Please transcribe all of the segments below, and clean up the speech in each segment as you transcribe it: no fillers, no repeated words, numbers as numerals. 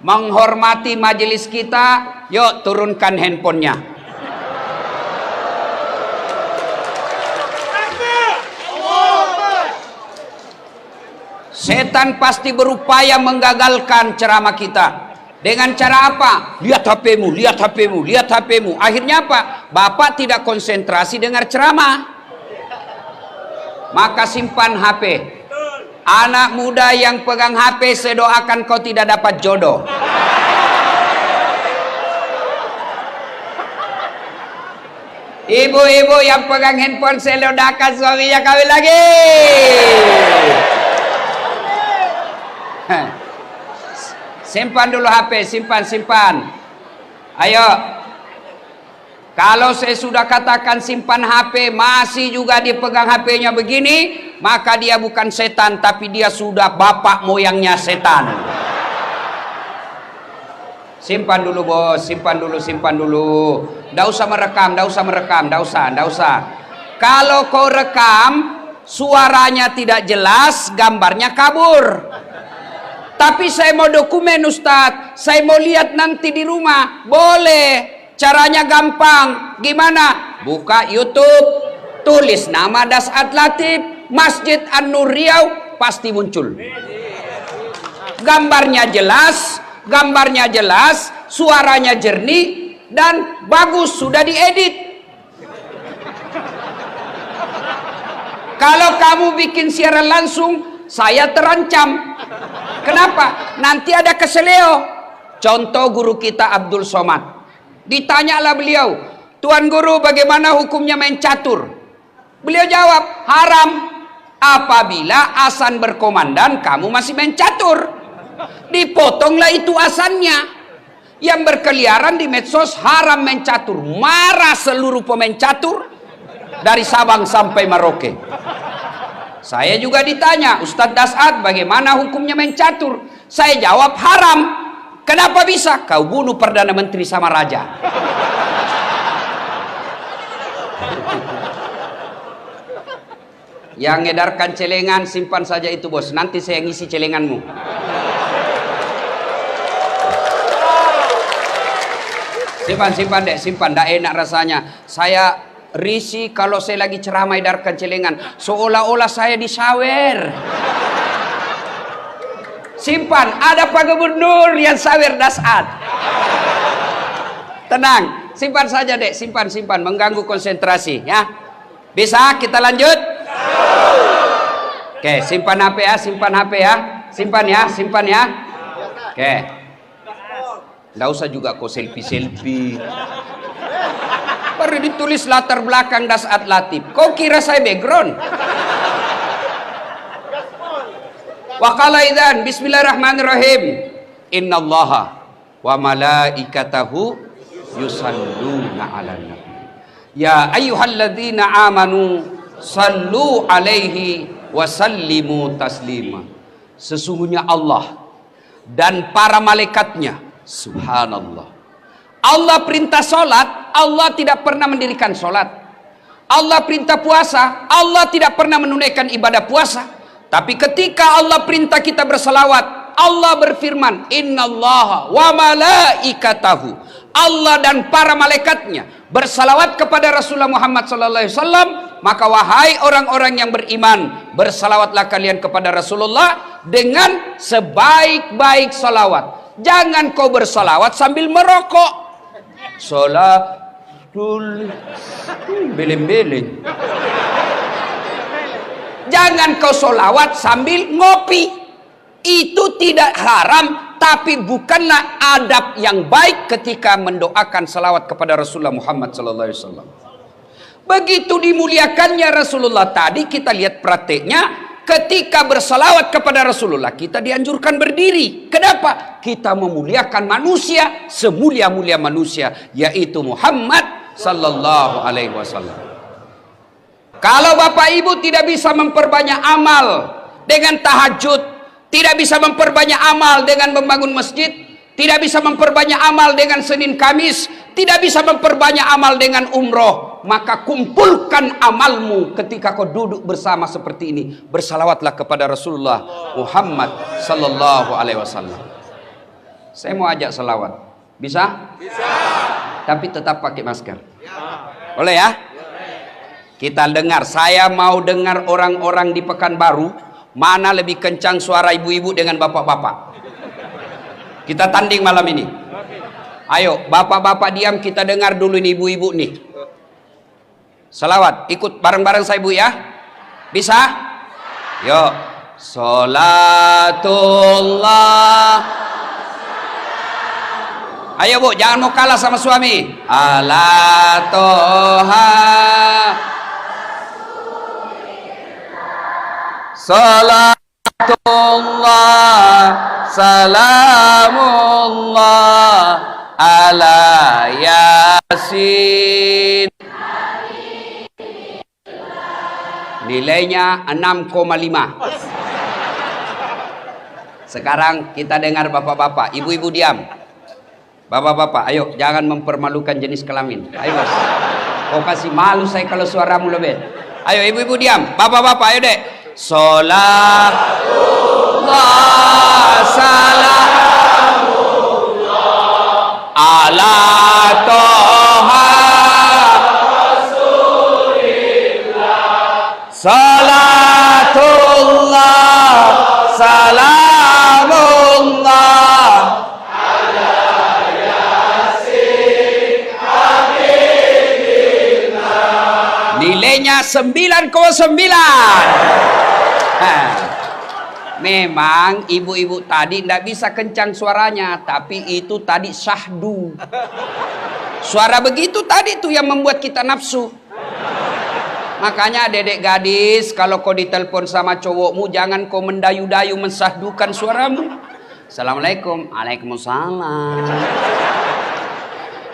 menghormati majelis kita, yuk turunkan handphonenya. Setan pasti berupaya menggagalkan ceramah kita. Dengan cara apa? Lihat HP-mu, lihat HP-mu, lihat HP-mu. Akhirnya apa? Bapak tidak konsentrasi dengar ceramah. Maka simpan HP. Anak muda yang pegang HP, saya doakan kau tidak dapat jodoh. Ibu-ibu yang pegang handphone, saya doakan suaminya kawin lagi. Simpan dulu HP, simpan. Ayo. Kalau saya sudah katakan simpan HP, masih juga dipegang HP-nya begini, maka dia bukan setan, tapi dia sudah bapak moyangnya setan. Simpan dulu bos, simpan dulu. Nggak usah merekam. Kalau kau rekam, suaranya tidak jelas, gambarnya kabur. Tapi saya mau dokumen Ustadz, saya mau lihat nanti di rumah, boleh. Caranya gampang. Gimana? Buka YouTube, tulis nama Das'ad Latif, Masjid An-Nur Riau, pasti muncul. Gambarnya jelas, suaranya jernih dan bagus, sudah diedit. Kalau kamu bikin siaran langsung, saya terancam. Kenapa? Nanti ada keseleo. Contoh guru kita Abdul Somad. Ditanyalah beliau, Tuan Guru, bagaimana hukumnya main catur? Beliau jawab, haram. Apabila azan berkomandan, kamu masih main catur. Dipotonglah itu azannya. Yang berkeliaran di medsos, haram main catur. Marah seluruh pemain catur dari Sabang sampai Merauke. Saya juga ditanya, Ustadz Das'ad, bagaimana hukumnya main catur? Saya jawab, haram. Kenapa bisa? Kau bunuh Perdana Menteri sama Raja. Yang ngedarkan celengan, simpan saja itu bos. Nanti saya ngisi celenganmu. Simpan dek, simpan. Nggak enak rasanya. Saya risih kalau saya lagi ceramah edarkan celengan. Seolah-olah saya disawer. Simpan, ada Pak Gubernur yang sawer Das'ad. Tenang, simpan saja dek, simpan, mengganggu konsentrasi ya. Bisa kita lanjut? Oke, simpan HP ya, simpan ya. Oke. Nggak usah juga kau selfie. Baru ditulis latar belakang Das'ad Latif. Kau kira saya background? Waqala idzan bismillahirrahmanirrahim. Innallaha wa malaikatahu yusalluna 'alan nabi. Ya ayyuhalladzina amanu sallu 'alaihi wa sallimu taslima. Sesungguhnya Allah dan para malaikatnya, subhanallah. Allah perintah salat, Allah tidak pernah mendirikan salat. Allah perintah puasa, Allah tidak pernah menunaikan ibadah puasa. Tapi ketika Allah perintah kita berselawat, Allah berfirman, innallaha wa malaikatahu. Allah dan para malaikatnya bersalawat kepada Rasulullah Muhammad SAW. Maka wahai orang-orang yang beriman, bersalawatlah kalian kepada Rasulullah dengan sebaik-baik salawat. Jangan kau bersalawat sambil merokok. Salatul beleng-beleng. Jangan kau solawat sambil ngopi. Itu tidak haram, tapi bukanlah adab yang baik ketika mendoakan salawat kepada Rasulullah Muhammad SAW. Begitu dimuliakannya Rasulullah tadi, kita lihat prakteknya. Ketika bersalawat kepada Rasulullah, kita dianjurkan berdiri. Kenapa? Kita memuliakan manusia, semulia-mulia manusia, yaitu Muhammad Sallallahu Alaihi Wasallam. Kalau bapak ibu tidak bisa memperbanyak amal dengan tahajud, tidak bisa memperbanyak amal dengan membangun masjid, tidak bisa memperbanyak amal dengan Senin Kamis, tidak bisa memperbanyak amal dengan umroh, maka kumpulkan amalmu ketika kau duduk bersama seperti ini. Bersalawatlah kepada Rasulullah Muhammad Sallallahu Alaihi Wasallam. Saya mau ajak selawat. Bisa? Bisa. Tapi tetap pakai masker. Boleh ya? Kita dengar. Saya mau dengar orang-orang di Pekanbaru mana lebih kencang suara ibu-ibu dengan bapak-bapak. Kita tanding malam ini. Ayo, bapak-bapak diam, kita dengar dulu ini ibu-ibu nih. Selawat, ikut bareng-bareng saya Bu ya. Bisa? Yuk. Salatullah. Ayo Bu, jangan mau kalah sama suami. Ala toha. Salatullah. Salamullah. Ala Yasin. Nilainya 6,5. Sekarang kita dengar bapak-bapak. Ibu-ibu diam. Bapak-bapak, ayo jangan mempermalukan jenis kelamin. Ayo Mas. Kau kasih malu saya kalau suaramu lebih. Ayo ibu-ibu diam. Bapak-bapak, ayo dek. Salatullah salamullah ala toha rasulillah. Salatullah salamullah ala Yasin habibillah. Nilainya 9,9. Memang ibu-ibu tadi tidak bisa kencang suaranya, tapi itu tadi syahdu. Suara begitu tadi tuh yang membuat kita nafsu. Makanya dedek gadis, kalau kau ditelepon sama cowokmu, jangan kau mendayu-dayu mensahdukan suaramu. Assalamualaikum. Waalaikumsalam.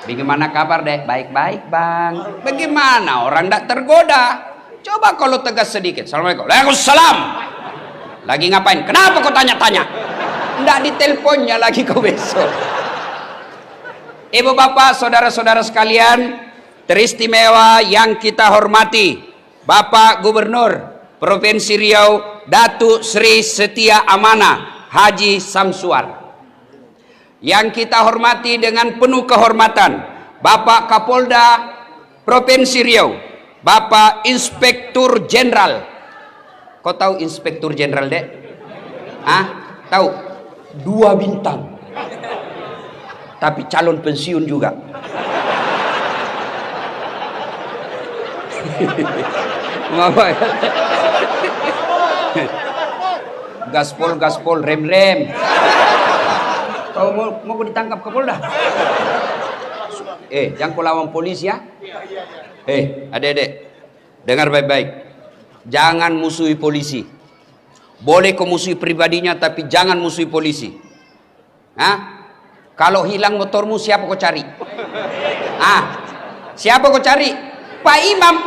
Bagaimana kabar dek? Baik-baik bang. Bagaimana orang tidak tergoda? Coba kalau tegas sedikit. Assalamualaikum. Waalaikumsalam. Lagi ngapain? Kenapa kau tanya-tanya? Nggak diteleponnya lagi kau besok. Ibu bapak, saudara-saudara sekalian, teristimewa yang kita hormati, Bapak Gubernur Provinsi Riau, Datuk Sri Setia Amanah Haji Samsuar. Yang kita hormati dengan penuh kehormatan, Bapak Kapolda Provinsi Riau, Bapak Inspektur Jenderal. Kau tahu Inspektur Jenderal dek? Ah, tahu? 2 bintang. Tapi calon pensiun juga. Gaspol, rem. Kau mau ditangkap Kapolda? Jangan kau lawan polisi ya. Adik-adik, dengar baik-baik. Jangan musuhi polisi. Boleh kau musuhi pribadinya, tapi jangan musuhi polisi. Kalau hilang motormu, siapa kau cari? Siapa kau cari? Pak Imam.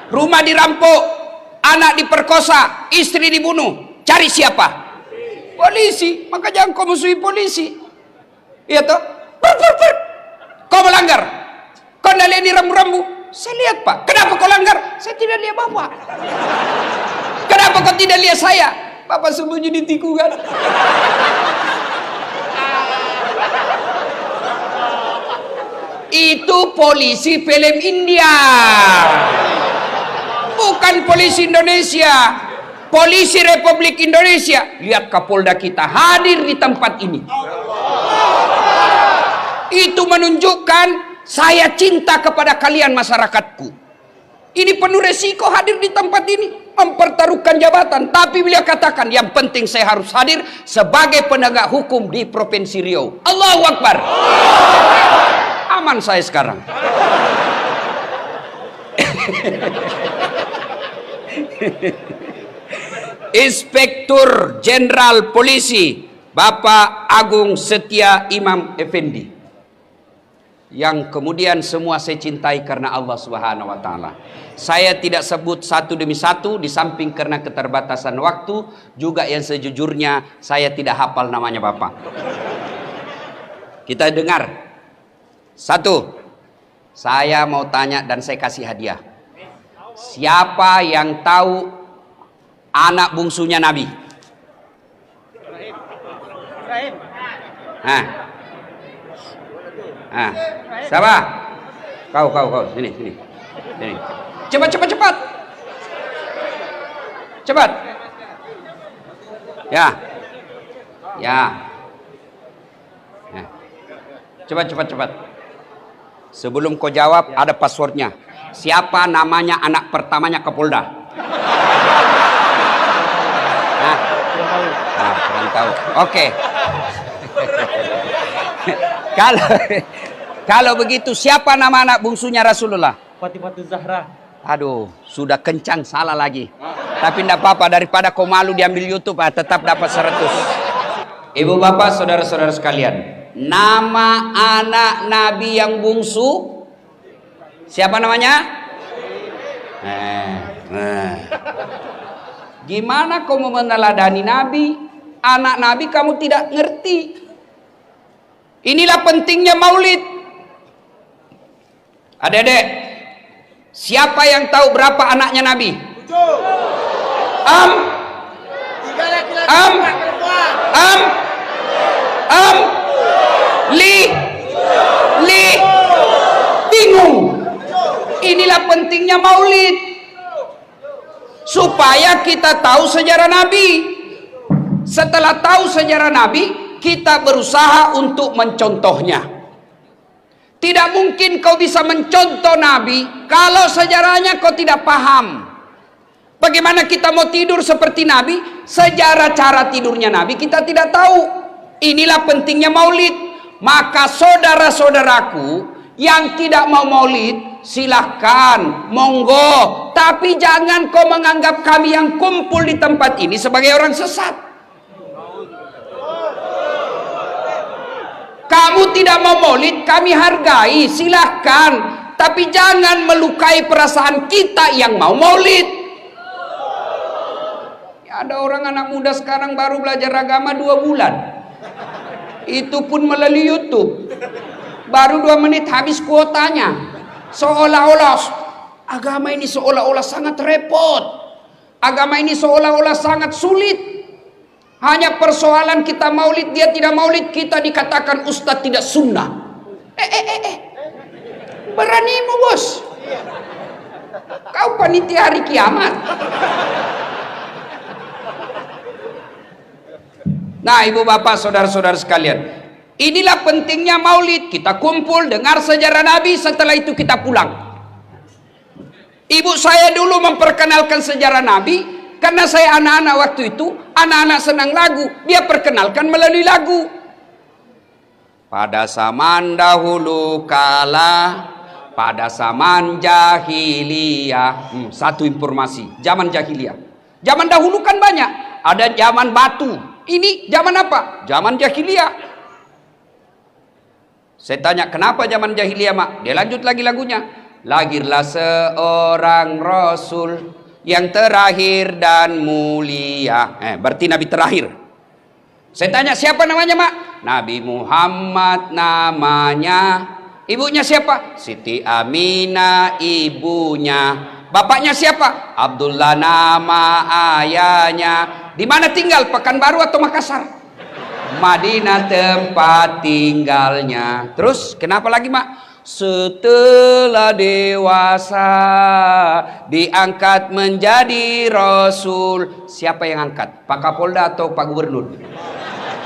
Rumah dirampok, anak diperkosa, istri dibunuh. Cari siapa? Polisi. Maka jangan kau musuhi polisi. Iya toh? Kau melanggar. Kau tidak lihat ini rambu-rambu. Saya lihat pak. Kenapa kau langgar? Saya tidak lihat bapak. Kenapa kau tidak lihat saya? Bapak sembunyi di tikungan. Itu polisi film India, bukan polisi Indonesia. Polisi Republik Indonesia. Lihat Kapolda kita hadir di tempat ini. Itu menunjukkan saya cinta kepada kalian masyarakatku. Ini penuh resiko hadir di tempat ini, mempertaruhkan jabatan. Tapi beliau katakan, yang penting saya harus hadir sebagai penegak hukum di Provinsi Riau. Allahu Akbar. Aman saya sekarang. Inspektur Jenderal Polisi Bapak Agung Setia Imam Effendi, yang kemudian semua saya cintai karena Allah Subhanahu wa taala. Saya tidak sebut satu demi satu, di samping karena keterbatasan waktu, juga yang sejujurnya saya tidak hafal namanya Bapak. Kita dengar. Satu, saya mau tanya dan saya kasih hadiah. Siapa yang tahu anak bungsunya Nabi? Nah. Nah. Siapa? Kau. Sini. Cepat. Cepat. Ya. Cepat. Sebelum kau jawab, ada passwordnya. Siapa namanya anak pertamanya Kapolda? Kurang tahu. Oke. Kalau begitu, siapa nama anak bungsunya Rasulullah? Fatimah Zahra. Aduh, sudah kencang, salah lagi. Tapi tidak apa-apa, daripada kau malu diambil YouTube, tetap dapat 100. Ibu bapak, saudara-saudara sekalian, nama anak Nabi yang bungsu, siapa namanya? Gimana kau mau meneladani Nabi? Anak Nabi kamu tidak ngerti. Inilah pentingnya maulid. Adik-adik, siapa yang tahu berapa anaknya Nabi? 3 laki-laki 4 perempuan. Bingung. Inilah pentingnya maulid. Supaya kita tahu sejarah Nabi. Setelah tahu sejarah Nabi, kita berusaha untuk mencontohnya. Tidak mungkin kau bisa mencontoh Nabi kalau sejarahnya kau tidak paham. Bagaimana kita mau tidur seperti Nabi? Sejarah cara tidurnya Nabi kita tidak tahu. Inilah pentingnya maulid. Maka saudara-saudaraku yang tidak mau maulid, silahkan, monggo. Tapi jangan kau menganggap kami yang kumpul di tempat ini sebagai orang sesat. Kamu tidak mau maulid, kami hargai, silahkan. Tapi jangan melukai perasaan kita yang mau maulid. Ada orang anak muda sekarang baru belajar agama 2 bulan. Itu pun melalui YouTube. Baru 2 menit habis kuotanya. Seolah-olah agama ini seolah-olah sangat repot. Agama ini seolah-olah sangat sulit. Hanya persoalan kita maulid, dia tidak maulid, kita dikatakan ustadz tidak sunnah. Beranimu bos. Kau panitia hari kiamat. Nah ibu bapak saudara-saudara sekalian, inilah pentingnya maulid. Kita kumpul dengar sejarah Nabi, setelah itu kita pulang. Ibu saya dulu memperkenalkan sejarah Nabi. Karena saya anak-anak waktu itu, anak-anak senang lagu, dia perkenalkan melalui lagu. Pada zaman dahulu kala, pada zaman jahiliyah. Satu informasi, zaman jahiliyah. Zaman dahulu kan banyak, ada zaman batu. Ini zaman apa? Zaman jahiliyah. Saya tanya, kenapa zaman jahiliyah, Mak? Dia lanjut lagi lagunya. Lahirlah seorang Rasul yang terakhir dan mulia. Berarti Nabi terakhir. Saya tanya, siapa namanya, Mak? Nabi Muhammad namanya. Ibunya siapa? Siti Aminah ibunya. Bapaknya siapa? Abdullah nama ayahnya. Di mana tinggal? Pekanbaru atau Makassar? Madinah tempat tinggalnya. Terus kenapa lagi, Mak? Setelah dewasa diangkat menjadi Rasul. Siapa yang angkat? Pak Kapolda atau Pak Gubernur?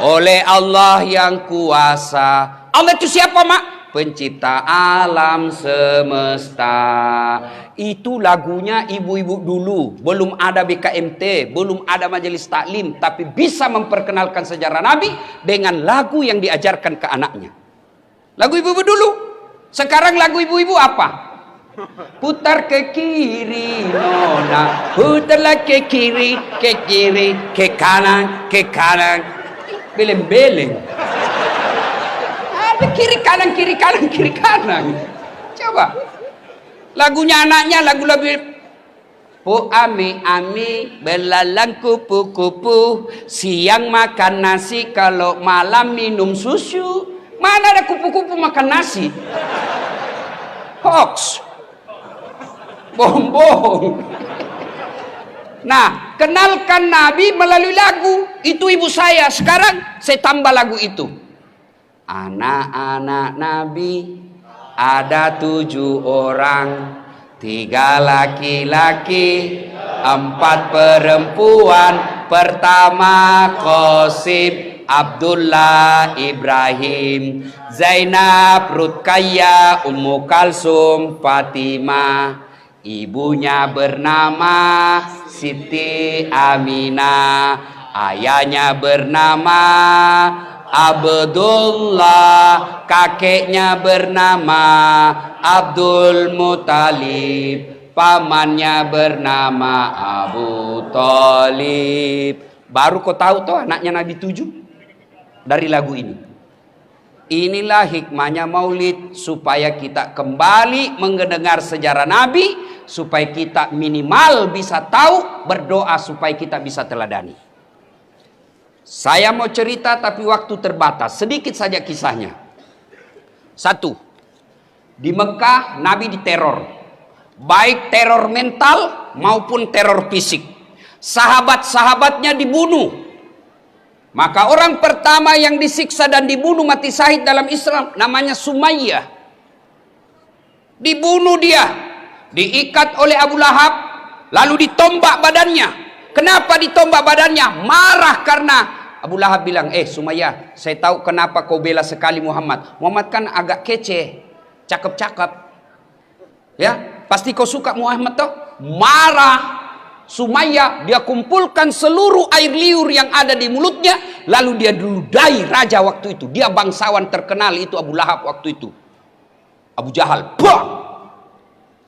Oleh Allah yang kuasa. Allah itu siapa, Mak? Pencipta alam semesta. Itu lagunya ibu-ibu dulu. Belum ada BKMT, belum ada majelis taklim, tapi bisa memperkenalkan sejarah Nabi dengan lagu yang diajarkan ke anaknya. Lagu ibu-ibu dulu. Sekarang lagu ibu-ibu apa? Putar ke kiri, nona. Putarlah ke kiri, ke kanan, beleng-beleng. Ada kiri kanan. Coba. Lagunya anaknya lagu-lagu. Po ami belalang kupu-kupu, siang makan nasi, kalau malam minum susu. Mana ada kupu-kupu makan nasi? Hoax. Bohong-bohong. Nah, kenalkan Nabi melalui lagu. Itu ibu saya. Sekarang saya tambah lagu itu. Anak-anak Nabi ada 7 orang, 3 laki-laki, 4 perempuan. Pertama Qasim, Abdullah, Ibrahim, Zainab, Ruqayyah, Ummu Kalsum, Fatimah. Ibunya bernama Siti Aminah, ayahnya bernama Abdullah, kakeknya bernama Abdul Muthalib, pamannya bernama Abu Thalib. Baru kau tahu tuh anaknya Nabi 7 dari lagu ini. Inilah hikmahnya maulid, supaya kita kembali mendengar sejarah Nabi, supaya kita minimal bisa tahu, berdoa supaya kita bisa teladani. Saya mau cerita tapi waktu terbatas, sedikit saja kisahnya. 1. Di Mekah Nabi diteror, baik teror mental maupun teror fisik. Sahabat-sahabatnya dibunuh. Maka orang pertama yang disiksa dan dibunuh mati syahid dalam Islam namanya Sumayyah. Dibunuh dia, diikat oleh Abu Lahab, lalu ditombak badannya. Kenapa ditombak badannya? Marah karena Abu Lahab bilang, Sumayyah, saya tahu kenapa kau bela sekali Muhammad. Muhammad kan agak kece, cakep-cakep. Ya, pasti kau suka Muhammad toh? Marah. Sumayyah, dia kumpulkan seluruh air liur yang ada di mulutnya, lalu dia diludai raja waktu itu. Dia bangsawan terkenal itu Abu Lahab waktu itu. Abu Jahal, bang!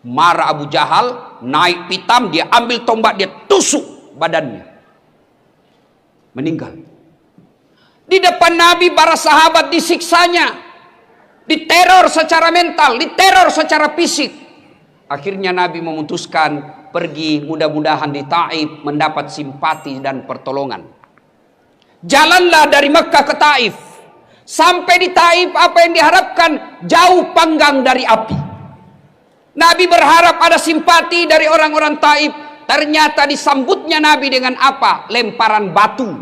Marah Abu Jahal, naik pitam, dia ambil tombak, dia tusuk badannya. Meninggal. Di depan Nabi, para sahabat disiksanya, diteror secara mental, diteror secara fisik. Akhirnya Nabi memutuskan pergi, mudah-mudahan di Taif mendapat simpati dan pertolongan. Jalanlah dari Mekah ke Taif. Sampai di Taif, apa yang diharapkan? Jauh panggang dari api. Nabi berharap ada simpati dari orang-orang Taif. Ternyata disambutnya Nabi dengan apa? Lemparan batu.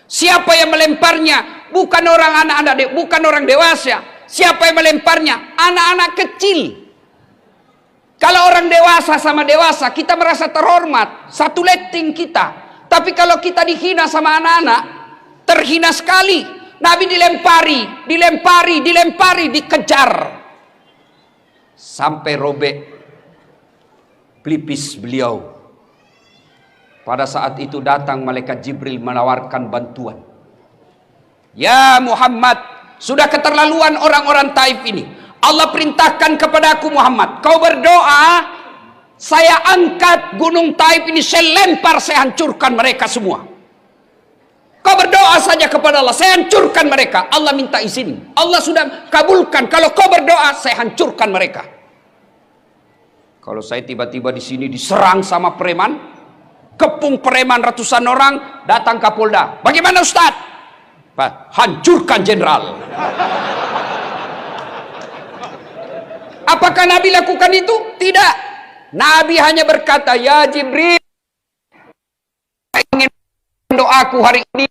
Siapa yang melemparnya? Bukan orang anak-anak, bukan orang dewasa. Siapa yang melemparnya? Anak-anak kecil. Kalau orang dewasa sama dewasa, kita merasa terhormat, satu letting kita. Tapi kalau kita dihina sama anak-anak, terhina sekali. Nabi dilempari, dikejar. Sampai robek pelipis beliau. Pada saat itu datang malaikat Jibril menawarkan bantuan. Ya Muhammad, sudah keterlaluan orang-orang Taif ini. Allah perintahkan kepadaku Muhammad, kau berdoa, saya angkat gunung Taif ini, saya lempar, saya hancurkan mereka semua. Kau berdoa saja kepada Allah, saya hancurkan mereka. Allah minta izin, Allah sudah kabulkan. Kalau kau berdoa, saya hancurkan mereka. Kalau saya tiba-tiba di sini diserang sama preman, kepung preman ratusan orang, datang Kapolda. Bagaimana Ustaz? Hancurkan jenderal. Apakah Nabi lakukan itu? Tidak. Nabi hanya berkata, ya Jibril, ingin doaku hari ini,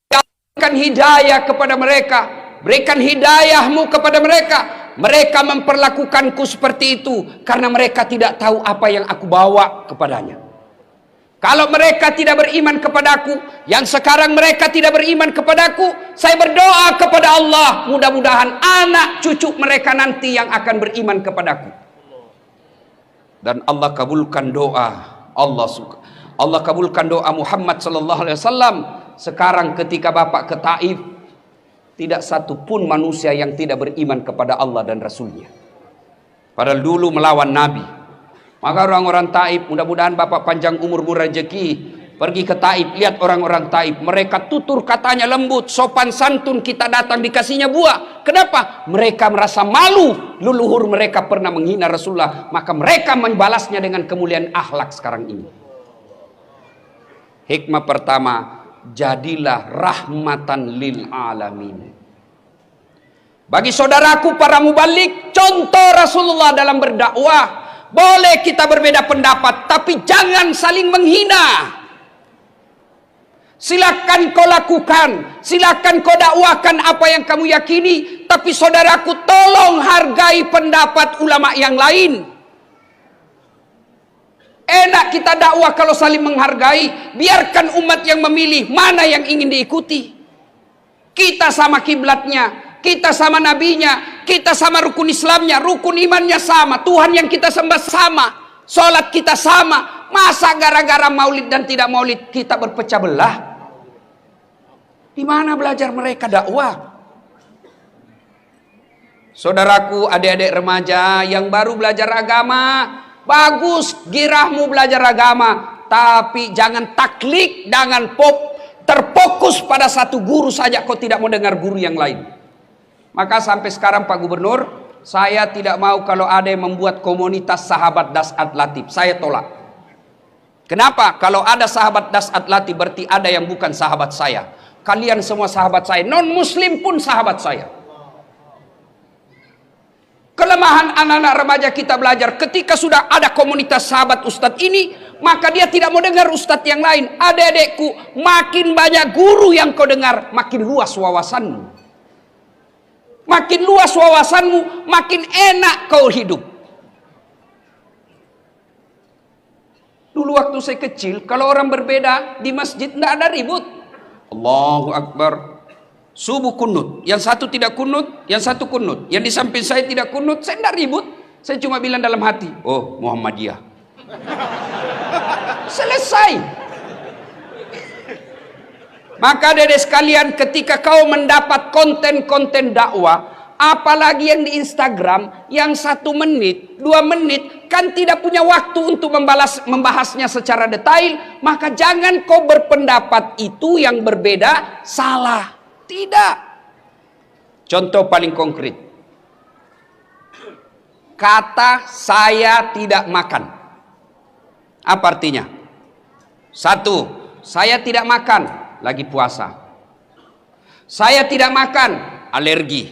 berikan hidayah kepada mereka, berikan hidayahmu kepada mereka. Mereka memperlakukanku seperti itu karena mereka tidak tahu apa yang aku bawa kepadanya. Kalau mereka tidak beriman kepadaku, yang sekarang mereka tidak beriman kepadaku, saya berdoa kepada Allah, mudah-mudahan anak cucu mereka nanti yang akan beriman kepadaku. Dan Allah kabulkan doa. Allah kabulkan doa Muhammad sallallahu alaihi wasallam. Sekarang ketika Bapak ke Taif, tidak satu pun manusia yang tidak beriman kepada Allah dan Rasulnya. Padahal dulu melawan Nabi. Maka orang-orang Taif, mudah-mudahan Bapak panjang umur rezeki, pergi ke Taif, lihat orang-orang Taif, mereka tutur katanya lembut, sopan santun, kita datang dikasihnya buah. Kenapa? Mereka merasa malu, leluhur mereka pernah menghina Rasulullah, maka mereka membalasnya dengan kemuliaan akhlak sekarang ini. Hikmah pertama, jadilah rahmatan lil alamin. Bagi saudaraku para mubalik, contoh Rasulullah dalam berdakwah. boleh kita berbeda pendapat, tapi jangan saling menghina. Silakan kau lakukan, silakan kau dakwakan apa yang kamu yakini, tapi saudaraku, tolong hargai pendapat ulama yang lain. Enak kita dakwah kalau saling menghargai. Biarkan umat yang memilih mana yang ingin diikuti. Kita sama kiblatnya, kita sama nabinya, kita sama rukun Islamnya, rukun imannya sama, Tuhan yang kita sembah sama, sholat kita sama. Masa gara-gara maulid dan tidak maulid kita berpecah belah? Di mana belajar mereka dakwah? Saudaraku, adik-adik remaja yang baru belajar agama, bagus girahmu belajar agama, tapi jangan taklid, jangan terfokus pada satu guru saja, kau tidak mau dengar guru yang lain. Maka sampai sekarang Pak Gubernur, saya tidak mau kalau ada yang membuat komunitas sahabat Dasat Latif, saya tolak. Kenapa? Kalau ada sahabat Dasat Latif berarti ada yang bukan sahabat saya. Kalian semua sahabat saya, non muslim pun sahabat saya. Kelemahan anak-anak remaja kita belajar, ketika sudah ada komunitas sahabat ustadz ini, maka dia tidak mau dengar ustadz yang lain. Adik-adikku, makin banyak guru yang kau dengar, makin luas wawasanmu. Makin luas wawasanmu, makin enak kau hidup. Dulu waktu saya kecil, kalau orang berbeda di masjid tidak ada ribut. Allahu Akbar. Subuh kunut, yang satu tidak kunut, yang satu kunut, yang di samping saya tidak kunut, saya tidak ribut. Saya cuma bilang dalam hati, oh Muhammadiyah. Selesai. Maka dede sekalian, ketika kau mendapat konten-konten dakwah, apalagi yang di Instagram, yang 1 menit, 2 menit, kan tidak punya waktu untuk membahasnya secara detail, maka jangan kau berpendapat itu yang berbeda salah. Tidak. Contoh paling konkret. Kata saya tidak makan. Apa artinya? 1, saya tidak makan, lagi puasa. Saya tidak makan, alergi.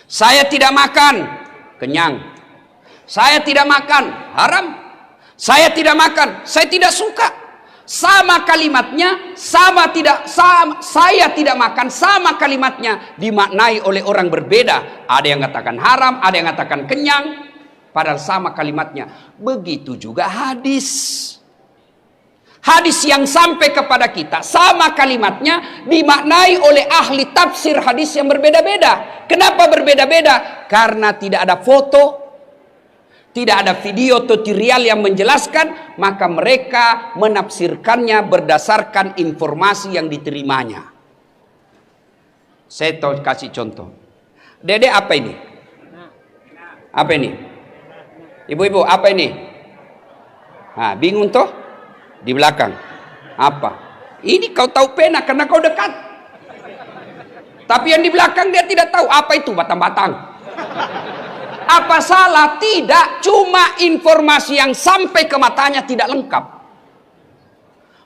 Saya tidak makan, kenyang. Saya tidak makan, haram. Saya tidak makan, saya tidak suka. Sama kalimatnya, saya tidak makan, sama kalimatnya dimaknai oleh orang berbeda. Ada yang katakan haram, ada yang katakan kenyang, padahal sama kalimatnya. Begitu juga hadis. Hadis yang sampai kepada kita, sama kalimatnya dimaknai oleh ahli tafsir hadis yang berbeda-beda. Kenapa berbeda-beda? Karena tidak ada foto, tidak ada video tutorial yang menjelaskan, maka mereka menafsirkannya berdasarkan informasi yang diterimanya. Saya tahu kasih contoh. Dede apa ini? Apa ini? Ibu-ibu apa ini? Nah, bingung toh? Di belakang. Apa? Ini kau tahu pena karena kau dekat. Tapi yang di belakang dia tidak tahu apa itu batang-batang. Apa salah? Tidak, cuma informasi yang sampai ke matanya tidak lengkap.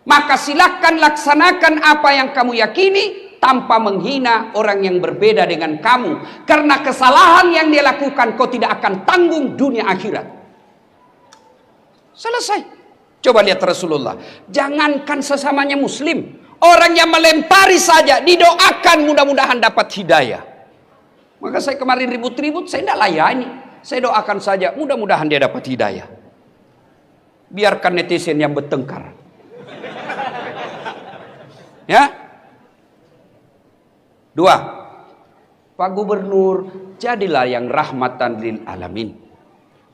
Maka silakan laksanakan apa yang kamu yakini tanpa menghina orang yang berbeda dengan kamu. Karena kesalahan yang dia lakukan kau tidak akan tanggung dunia akhirat. Selesai. Coba lihat Rasulullah. Jangankan sesamanya muslim, orang yang melempari saja didoakan mudah-mudahan dapat hidayah. Maka saya kemarin ribut-ribut, saya tidak layani. Saya doakan saja, mudah-mudahan dia dapat hidayah. Biarkan netizen yang bertengkar. Ya. 2. Pak Gubernur, jadilah yang rahmatan lil alamin.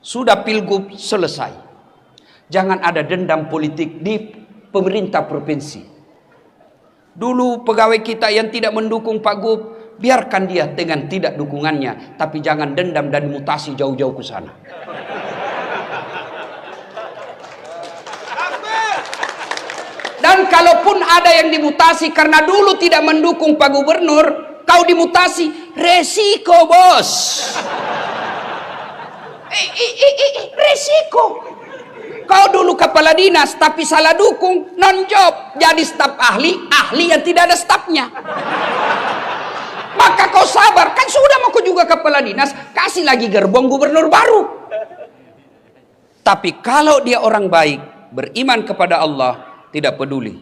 Sudah pilgub selesai. Jangan ada dendam politik di pemerintah provinsi. Dulu pegawai kita yang tidak mendukung Pak Gub, biarkan dia dengan tidak dukungannya, tapi jangan dendam dan mutasi jauh-jauh ke sana. Dan kalaupun ada yang dimutasi karena dulu tidak mendukung Pak Gubernur, kau dimutasi, resiko bos. Resiko. Kau dulu kepala dinas tapi salah dukung, non job, jadi staf ahli yang tidak ada stafnya. Maka kau sabar, kan sudah mau kau juga kepala dinas, kasih lagi gerbong gubernur baru. Tapi kalau dia orang baik, beriman kepada Allah, tidak peduli.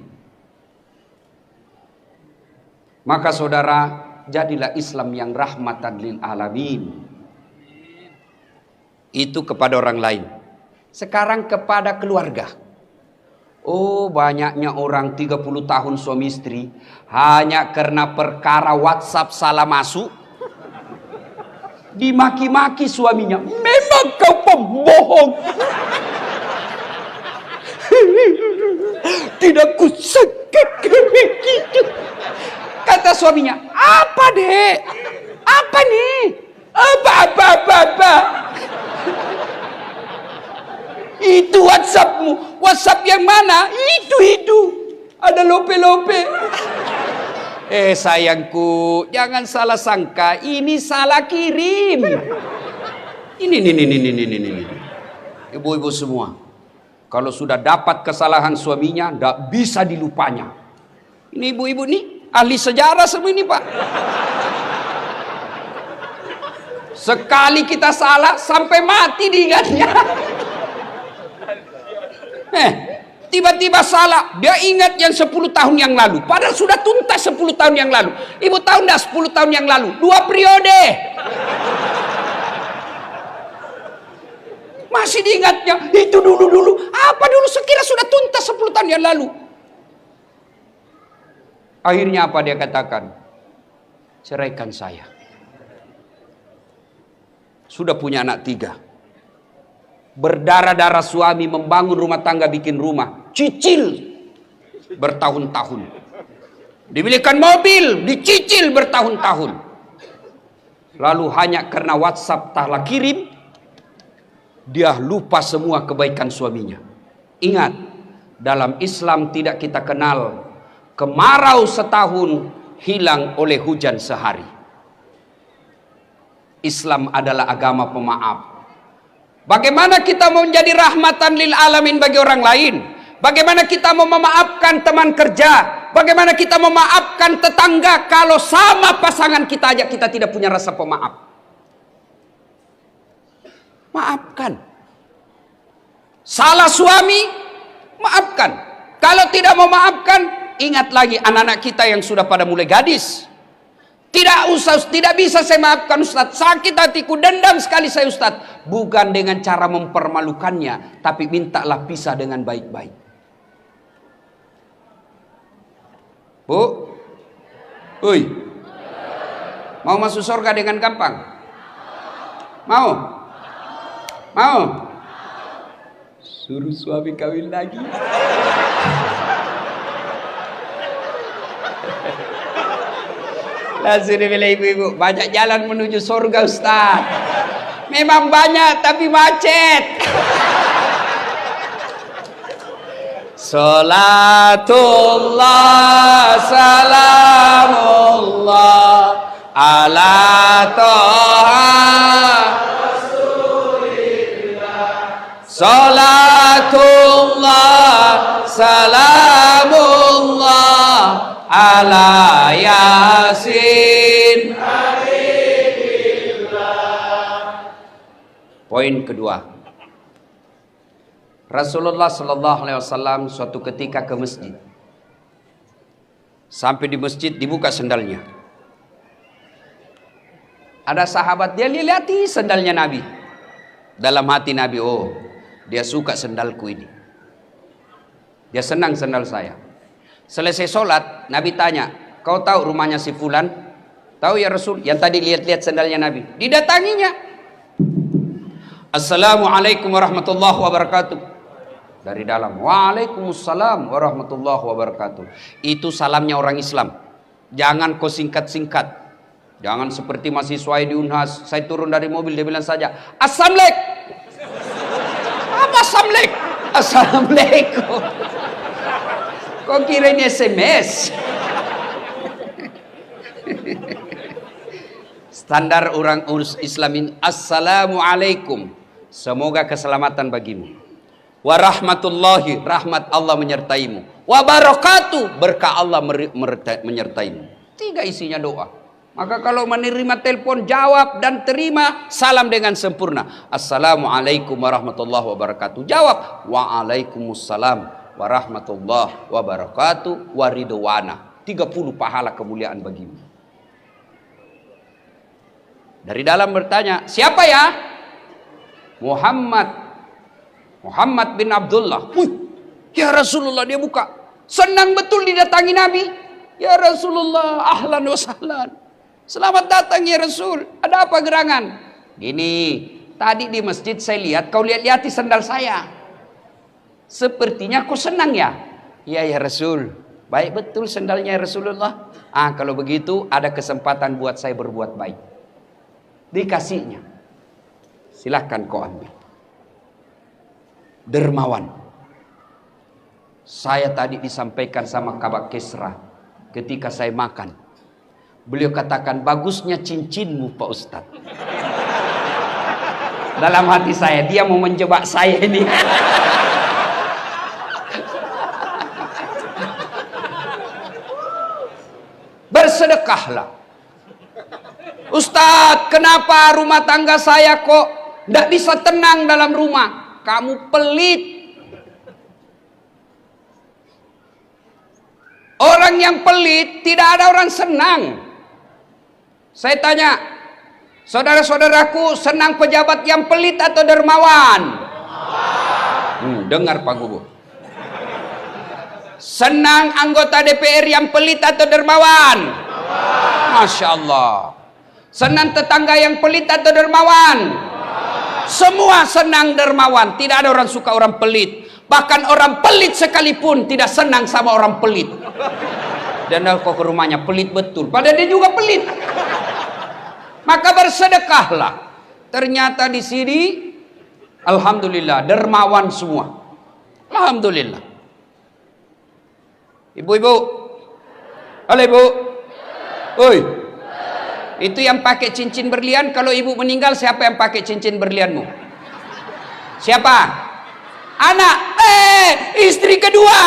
Maka saudara, jadilah Islam yang rahmatan lil alamin. Itu kepada orang lain. Sekarang kepada keluarga. Oh, banyaknya orang 30 tahun suami istri hanya karena perkara WhatsApp salah masuk dimaki-maki suaminya. Memang kau pembohong. Tidak kusangka begitu. Kata suaminya, apa dek? Apa nih? Apa. Itu WhatsAppmu. WhatsApp yang mana? Itu. Ada lope-lope. Sayangku, jangan salah sangka. Ini salah kirim. Ini. Ibu-ibu semua, kalau sudah dapat kesalahan suaminya, tidak bisa dilupanya. Ini ibu-ibu nih, ahli sejarah semua ini, Pak. Sekali kita salah, sampai mati diingatnya. Tiba-tiba salah, dia ingat yang 10 tahun yang lalu. Padahal sudah tuntas 10 tahun yang lalu. Ibu tahu enggak 10 tahun yang lalu? 2 periode. Masih diingatnya, itu dulu. Apa dulu sekira sudah tuntas 10 tahun yang lalu. Akhirnya apa dia katakan? Ceraikan saya. Sudah punya anak 3. Berdarah-darah suami membangun rumah tangga, bikin rumah. Cicil bertahun-tahun. Dibelikan mobil, dicicil bertahun-tahun. Lalu hanya karena WhatsApp tak kirim, dia lupa semua kebaikan suaminya. Ingat, dalam Islam tidak kita kenal kemarau setahun hilang oleh hujan sehari. Islam adalah agama pemaaf. Bagaimana kita mau menjadi rahmatan lil alamin bagi orang lain? Bagaimana kita mau memaafkan teman kerja? Bagaimana kita memaafkan tetangga kalau sama pasangan kita aja kita tidak punya rasa pemaaf? Maafkan. Salah suami, maafkan. Kalau tidak mau maafkan, ingat lagi anak-anak kita yang sudah pada mulai gadis. Tidak bisa saya maafkan Ustaz. Sakit hatiku, dendam sekali saya Ustaz. Bukan dengan cara mempermalukannya, tapi mintalah pisah dengan baik-baik. Bu, Uy, mau masuk surga dengan gampang? Mau? Suruh suami kawin lagi. Langsung dipilih ibu-ibu. Banyak jalan menuju surga Ustaz. Memang banyak tapi macet. Salatullah salamullah ala toha Rasulillah. Salatullah salamullah ala Yasin. Poin kedua, Rasulullah Sallallahu Alaihi Wasallam suatu ketika ke masjid. Sampai di masjid dibuka sendalnya. Ada sahabat, dia lihati sendalnya Nabi. Dalam hati Nabi, oh dia suka sendalku ini. Dia senang sendal saya. Selesai sholat, Nabi tanya, kau tahu rumahnya si Fulan? Tahu ya Rasul, yang tadi lihat-lihat sendalnya Nabi. Didatanginya. Assalamualaikum warahmatullahi wabarakatuh. Dari dalam, waalaikumsalam warahmatullahi wabarakatuh. Itu salamnya orang Islam. Jangan kau singkat-singkat. Jangan seperti mahasiswa di Unhas. Saya turun dari mobil, dia bilang saja, Assalamualaikum. Apa Assalamualaikum? Assalamualaikum. Kau kira ini SMS? Standar orang Islamin, Assalamualaikum. Semoga keselamatan bagimu. Warahmatullahi, rahmat Allah menyertaimu. Wabarakatuh, berkah Allah menyertaimu. 3 isinya doa. Maka kalau menerima telepon, jawab dan terima salam dengan sempurna. Assalamualaikum warahmatullahi wabarakatuh. Jawab, waalaikumsalam warahmatullahi wabarakatuh waridwana. 30 pahala kemuliaan bagimu. Dari dalam bertanya, siapa ya? Muhammad bin Abdullah. Ya Rasulullah, dia buka. Senang betul didatangi Nabi. Ya Rasulullah, ahlan wa sahlan. Selamat datang ya Rasul. Ada apa gerangan? Gini, tadi di masjid saya lihat kau lihat-lihati sandal saya. Sepertinya kau senang ya? Iya ya Rasul. Baik betul sandalnya ya Rasulullah. Kalau begitu ada kesempatan buat saya berbuat baik. Dikasihnya. Silahkan kau ambil. Dermawan. Saya tadi disampaikan sama Kabak Kesra ketika saya makan. Beliau katakan, bagusnya cincinmu Pak Ustadz. Dalam hati saya, dia mau menjebak saya ini. Bersedekahlah. Ustadz, kenapa rumah tangga saya kok tidak bisa tenang dalam rumah? Kamu pelit. Orang yang pelit, tidak ada orang senang. Saya tanya, saudara-saudaraku, senang pejabat yang pelit atau dermawan? Dengar Pak Gubernur. Senang anggota DPR yang pelit atau dermawan? Masya Allah. Senang tetangga yang pelit atau dermawan? Semua senang dermawan. Tidak ada orang suka orang pelit. Bahkan orang pelit sekalipun tidak senang sama orang pelit. Dan kok ke rumahnya pelit betul, padahal dia juga pelit. Maka bersedekahlah. Ternyata di sini, alhamdulillah, dermawan semua. Alhamdulillah. Ibu-ibu, halo ibu, oi, itu yang pakai cincin berlian. Kalau ibu meninggal, siapa yang pakai cincin berlianmu? Siapa? Anak. Istri kedua.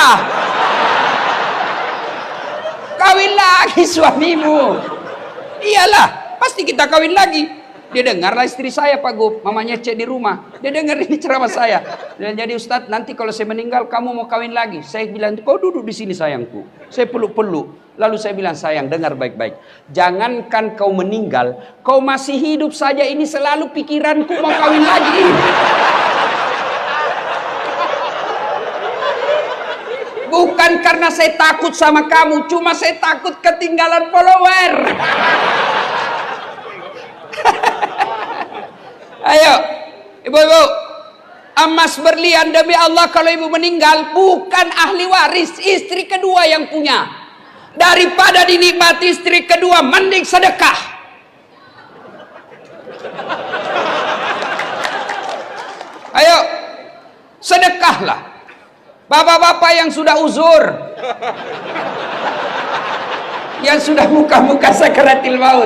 Kawin lagi suamimu. Iyalah, pasti kita kawin lagi. Dia dengarlah istri saya Pak Gub, mamanya cek di rumah. Dia dengar ini ceramah saya. Dan jadi Ustadz, nanti kalau saya meninggal kamu mau kawin lagi. Saya bilang, kau duduk di sini sayangku. Saya peluk-peluk. Lalu saya bilang, sayang dengar baik-baik. Jangankan kau meninggal, kau masih hidup saja ini selalu pikiranku mau kawin lagi. Bukan karena saya takut sama kamu, cuma saya takut ketinggalan follower. Ayo, ibu-ibu, emas berlian demi Allah kalau ibu meninggal bukan ahli waris, istri kedua yang punya. Daripada dinikmati istri kedua, mending sedekah. Ayo, sedekahlah. Bapak-bapak yang sudah uzur, yang sudah muka-muka sakaratil maut,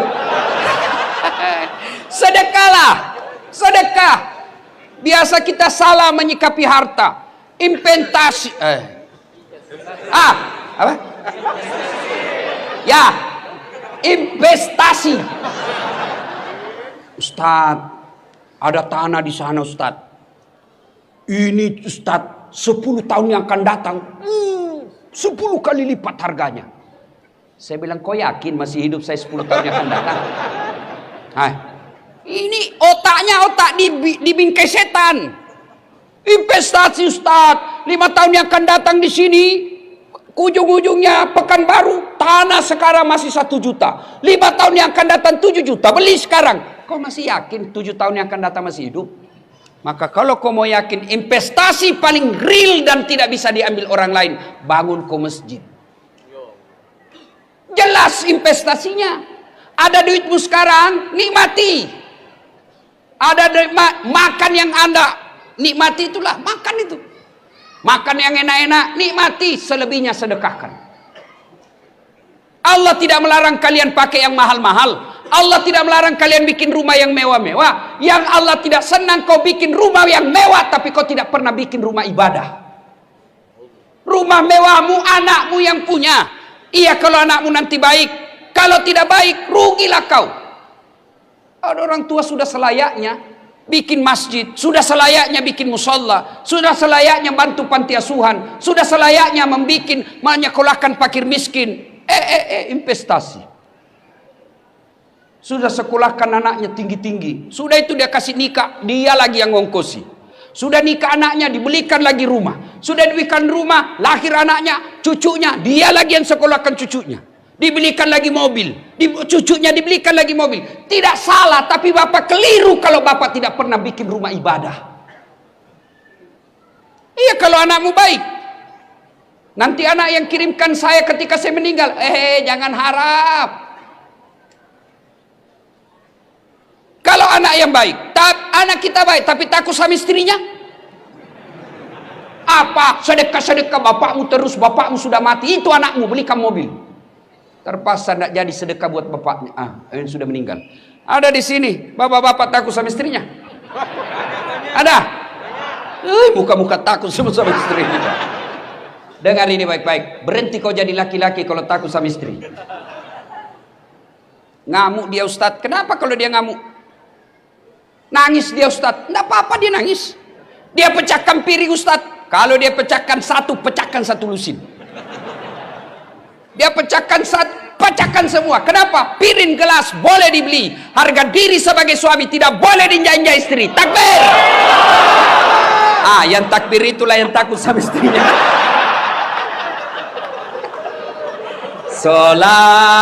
sedekahlah. Sedekah. Biasa kita salah menyikapi harta. Investasi. Apa? Ya, investasi. Ustadz, ada tanah di sana Ustadz. Ini Ustadz, 10 tahun yang akan datang 10 kali lipat harganya. Saya bilang, kau yakin masih hidup saya 10 tahun yang akan datang? Ini otaknya otak dibingkai setan. Investasi Ustadz, 5 tahun yang akan datang di sini, ujung-ujungnya Pekanbaru, tanah sekarang masih 1 juta. 5 tahun yang akan datang 7 juta, beli sekarang. Kau masih yakin 7 tahun yang akan datang masih hidup? Maka kalau kau mau yakin investasi paling real dan tidak bisa diambil orang lain, bangun kau masjid. Jelas investasinya. Ada duitmu sekarang, nikmati. Ada makan yang Anda nikmati, itulah makan itu. Makan yang enak-enak, nikmati, selebihnya sedekahkan. Allah tidak melarang kalian pakai yang mahal-mahal. Allah tidak melarang kalian bikin rumah yang mewah-mewah. Yang Allah tidak senang kau bikin rumah yang mewah, tapi kau tidak pernah bikin rumah ibadah. Rumah mewahmu anakmu yang punya. Iya kalau anakmu nanti baik. Kalau tidak baik, rugilah kau. Ada orang tua sudah selayaknya bikin masjid, sudah selayaknya bikin musola, sudah selayaknya bantu panti asuhan, sudah selayaknya menyekolahkan fakir miskin. Investasi. Sudah sekolahkan anaknya tinggi-tinggi. Sudah itu dia kasih nikah, dia lagi yang ngongkosi. Sudah nikah anaknya, dibelikan lagi rumah. Sudah dibelikan rumah, lahir anaknya, cucunya, dia lagi yang sekolahkan cucunya. Dibelikan lagi mobil, cucunya dibelikan lagi mobil. Tidak salah, tapi bapak keliru kalau bapak tidak pernah bikin rumah ibadah. Iya, kalau anakmu baik. Nanti anak yang kirimkan saya ketika saya meninggal, jangan harap. Kalau anak yang baik, anak kita baik, tapi takut sama istrinya. Apa? Sedekah-sedekah bapakmu terus, bapakmu sudah mati, itu anakmu, belikan mobil. Terpaksa tidak jadi sedekah buat bapaknya. Yang sudah meninggal. Ada di sini, bapak-bapak takut sama istrinya? Ada? Muka-muka takut sama istrinya. Dengar ini baik-baik. Berhenti kau jadi laki-laki kalau takut sama istri. Ngamuk dia Ustadz. Kenapa kalau dia ngamuk? Nangis dia Ustadz, enggak apa-apa dia nangis. Dia pecahkan piring Ustadz. Kalau dia pecahkan satu lusin. Dia pecahkan semua. Kenapa? Piring gelas boleh dibeli. Harga diri sebagai suami tidak boleh diinjak-injak istri. Takbir. Yang takbir itulah yang takut sama istrinya. Salatullah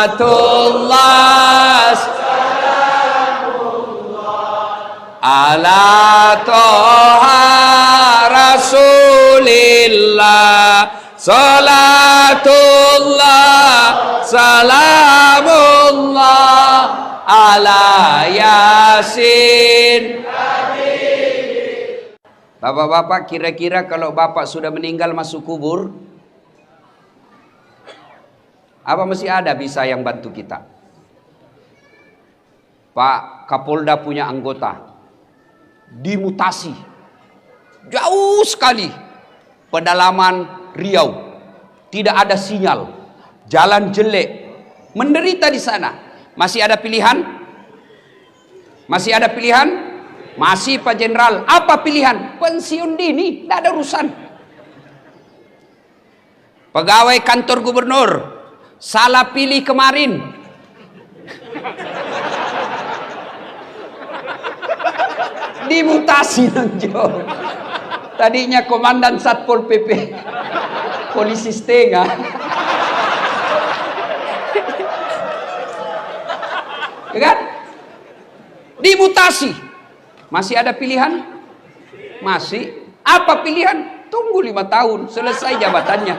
ala toha rasulillah, salatullah salamullah ala yasin. Bapak-bapak, kira-kira kalau bapak sudah meninggal masuk kubur, apa masih ada bisa yang bantu kita? Pak Kapolda punya anggota dimutasi jauh sekali, pedalaman Riau, tidak ada sinyal, jalan jelek, menderita di sana. Masih ada pilihan? Masih ada pilihan? Masih Pak Jenderal. Apa pilihan? Pensiun dini, tidak ada urusan. Pegawai kantor gubernur salah pilih kemarin, dimutasi nonjol. Tadinya komandan Satpol PP, polisi setengah. Ya kan? Dimutasi. Masih ada pilihan? Masih. Apa pilihan? Tunggu 5 tahun selesai jabatannya.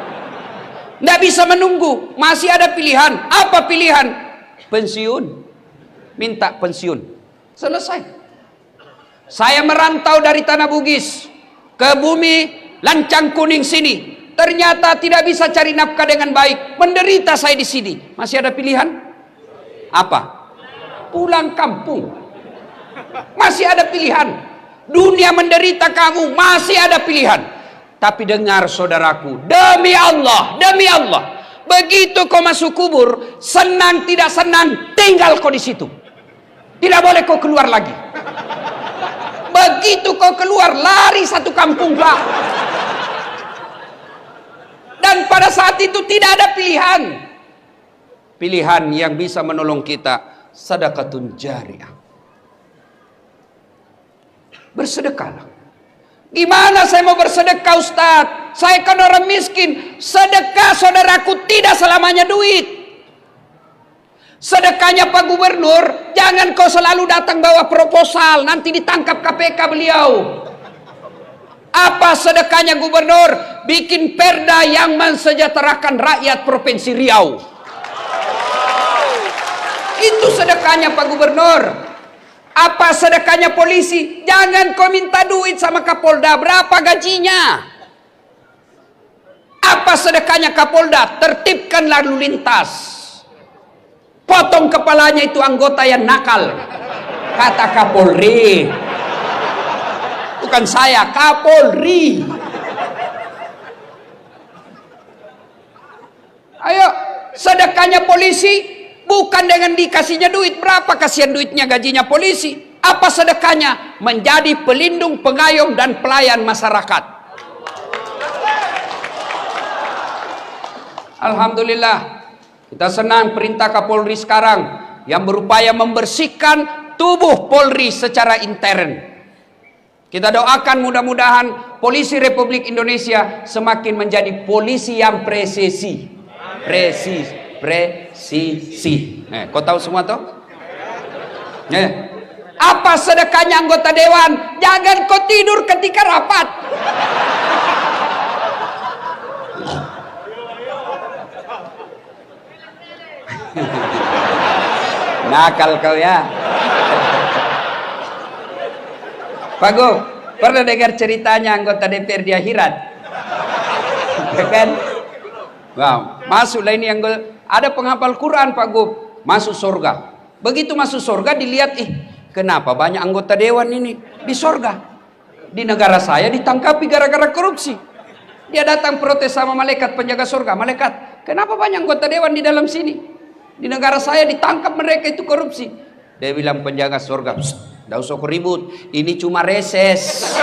Nggak bisa menunggu. Masih ada pilihan. Apa pilihan? Pensiun. Minta pensiun. Selesai. Saya merantau dari Tanah Bugis ke bumi Lancang Kuning sini. Ternyata tidak bisa cari nafkah dengan baik. Menderita saya di sini. Masih ada pilihan? Apa? Pulang kampung. Masih ada pilihan. Dunia menderita kamu, masih ada pilihan. Tapi dengar saudaraku, demi Allah, begitu kau masuk kubur, senang tidak senang, tinggal kau di situ. Tidak boleh kau keluar lagi. Begitu kau keluar, lari satu kampung Pak. Dan pada saat itu tidak ada pilihan. Pilihan yang bisa menolong kita, sedekatun jariyah. Bersedekahlah. Gimana saya mau bersedekah Ustaz? Saya kan orang miskin. Sedekah saudaraku tidak selamanya duit. Sedekahnya Pak Gubernur, jangan kau selalu datang bawa proposal, nanti ditangkap KPK beliau. Apa sedekahnya Gubernur? Bikin perda yang mensejahterakan rakyat Provinsi Riau. Itu sedekahnya Pak Gubernur. Apa sedekahnya polisi? Jangan kau minta duit sama Kapolda. Berapa gajinya? Apa sedekahnya Kapolda? Tertibkan lalu lintas. Potong kepalanya itu anggota yang nakal. Kata Kapolri. Bukan saya, Kapolri. Ayo, sedekahnya polisi. Bukan dengan dikasihnya duit. Berapa kasihan duitnya gajinya polisi? Apa sedekahnya? Menjadi pelindung, pengayom, dan pelayan masyarakat. Alhamdulillah, kita senang perintah Kapolri sekarang yang berupaya membersihkan tubuh Polri secara intern. Kita doakan mudah-mudahan polisi Republik Indonesia semakin menjadi polisi yang presisi. Presisi. Kau tahu semua toh? Apa sedekahnya anggota dewan? Jangan kau tidur ketika rapat. Nakal kau ya. Pak Gub, pernah dengar ceritanya anggota DPR di akhirat? Kan? Wow, masuklah ini anggota, ada penghafal Quran Pak Gub, masuk surga. Begitu masuk surga dilihat, kenapa banyak anggota dewan ini di surga? Di negara saya ditangkapi gara-gara korupsi. Dia datang protes sama malaikat penjaga surga. Malaikat, kenapa banyak anggota dewan di dalam sini? Di negara saya ditangkap mereka itu korupsi. Dia bilang penjaga surga, "Nggak usah ribut, ini cuma reses."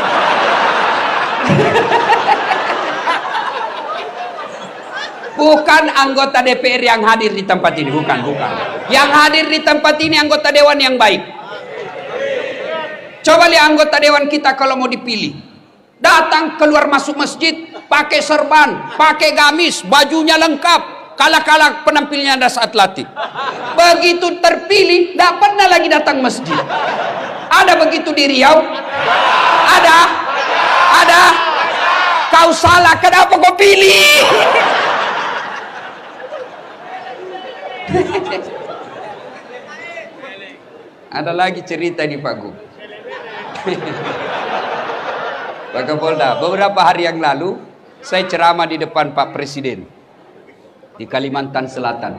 Bukan anggota DPR yang hadir di tempat ini, bukan. Yang hadir di tempat ini anggota dewan yang baik. Coba lihat anggota dewan kita kalau mau dipilih. Datang keluar masuk masjid, pakai serban, pakai gamis, bajunya lengkap. Kalah-kalah penampilnya ada saat latih. Begitu terpilih, tidak pernah lagi datang masjid. Ada begitu di Riau? Ada. Kau salah, kenapa kau pilih? Ada lagi cerita di Pak Gub. Pak Kapolda, beberapa hari yang lalu saya ceramah di depan Pak Presiden di Kalimantan Selatan.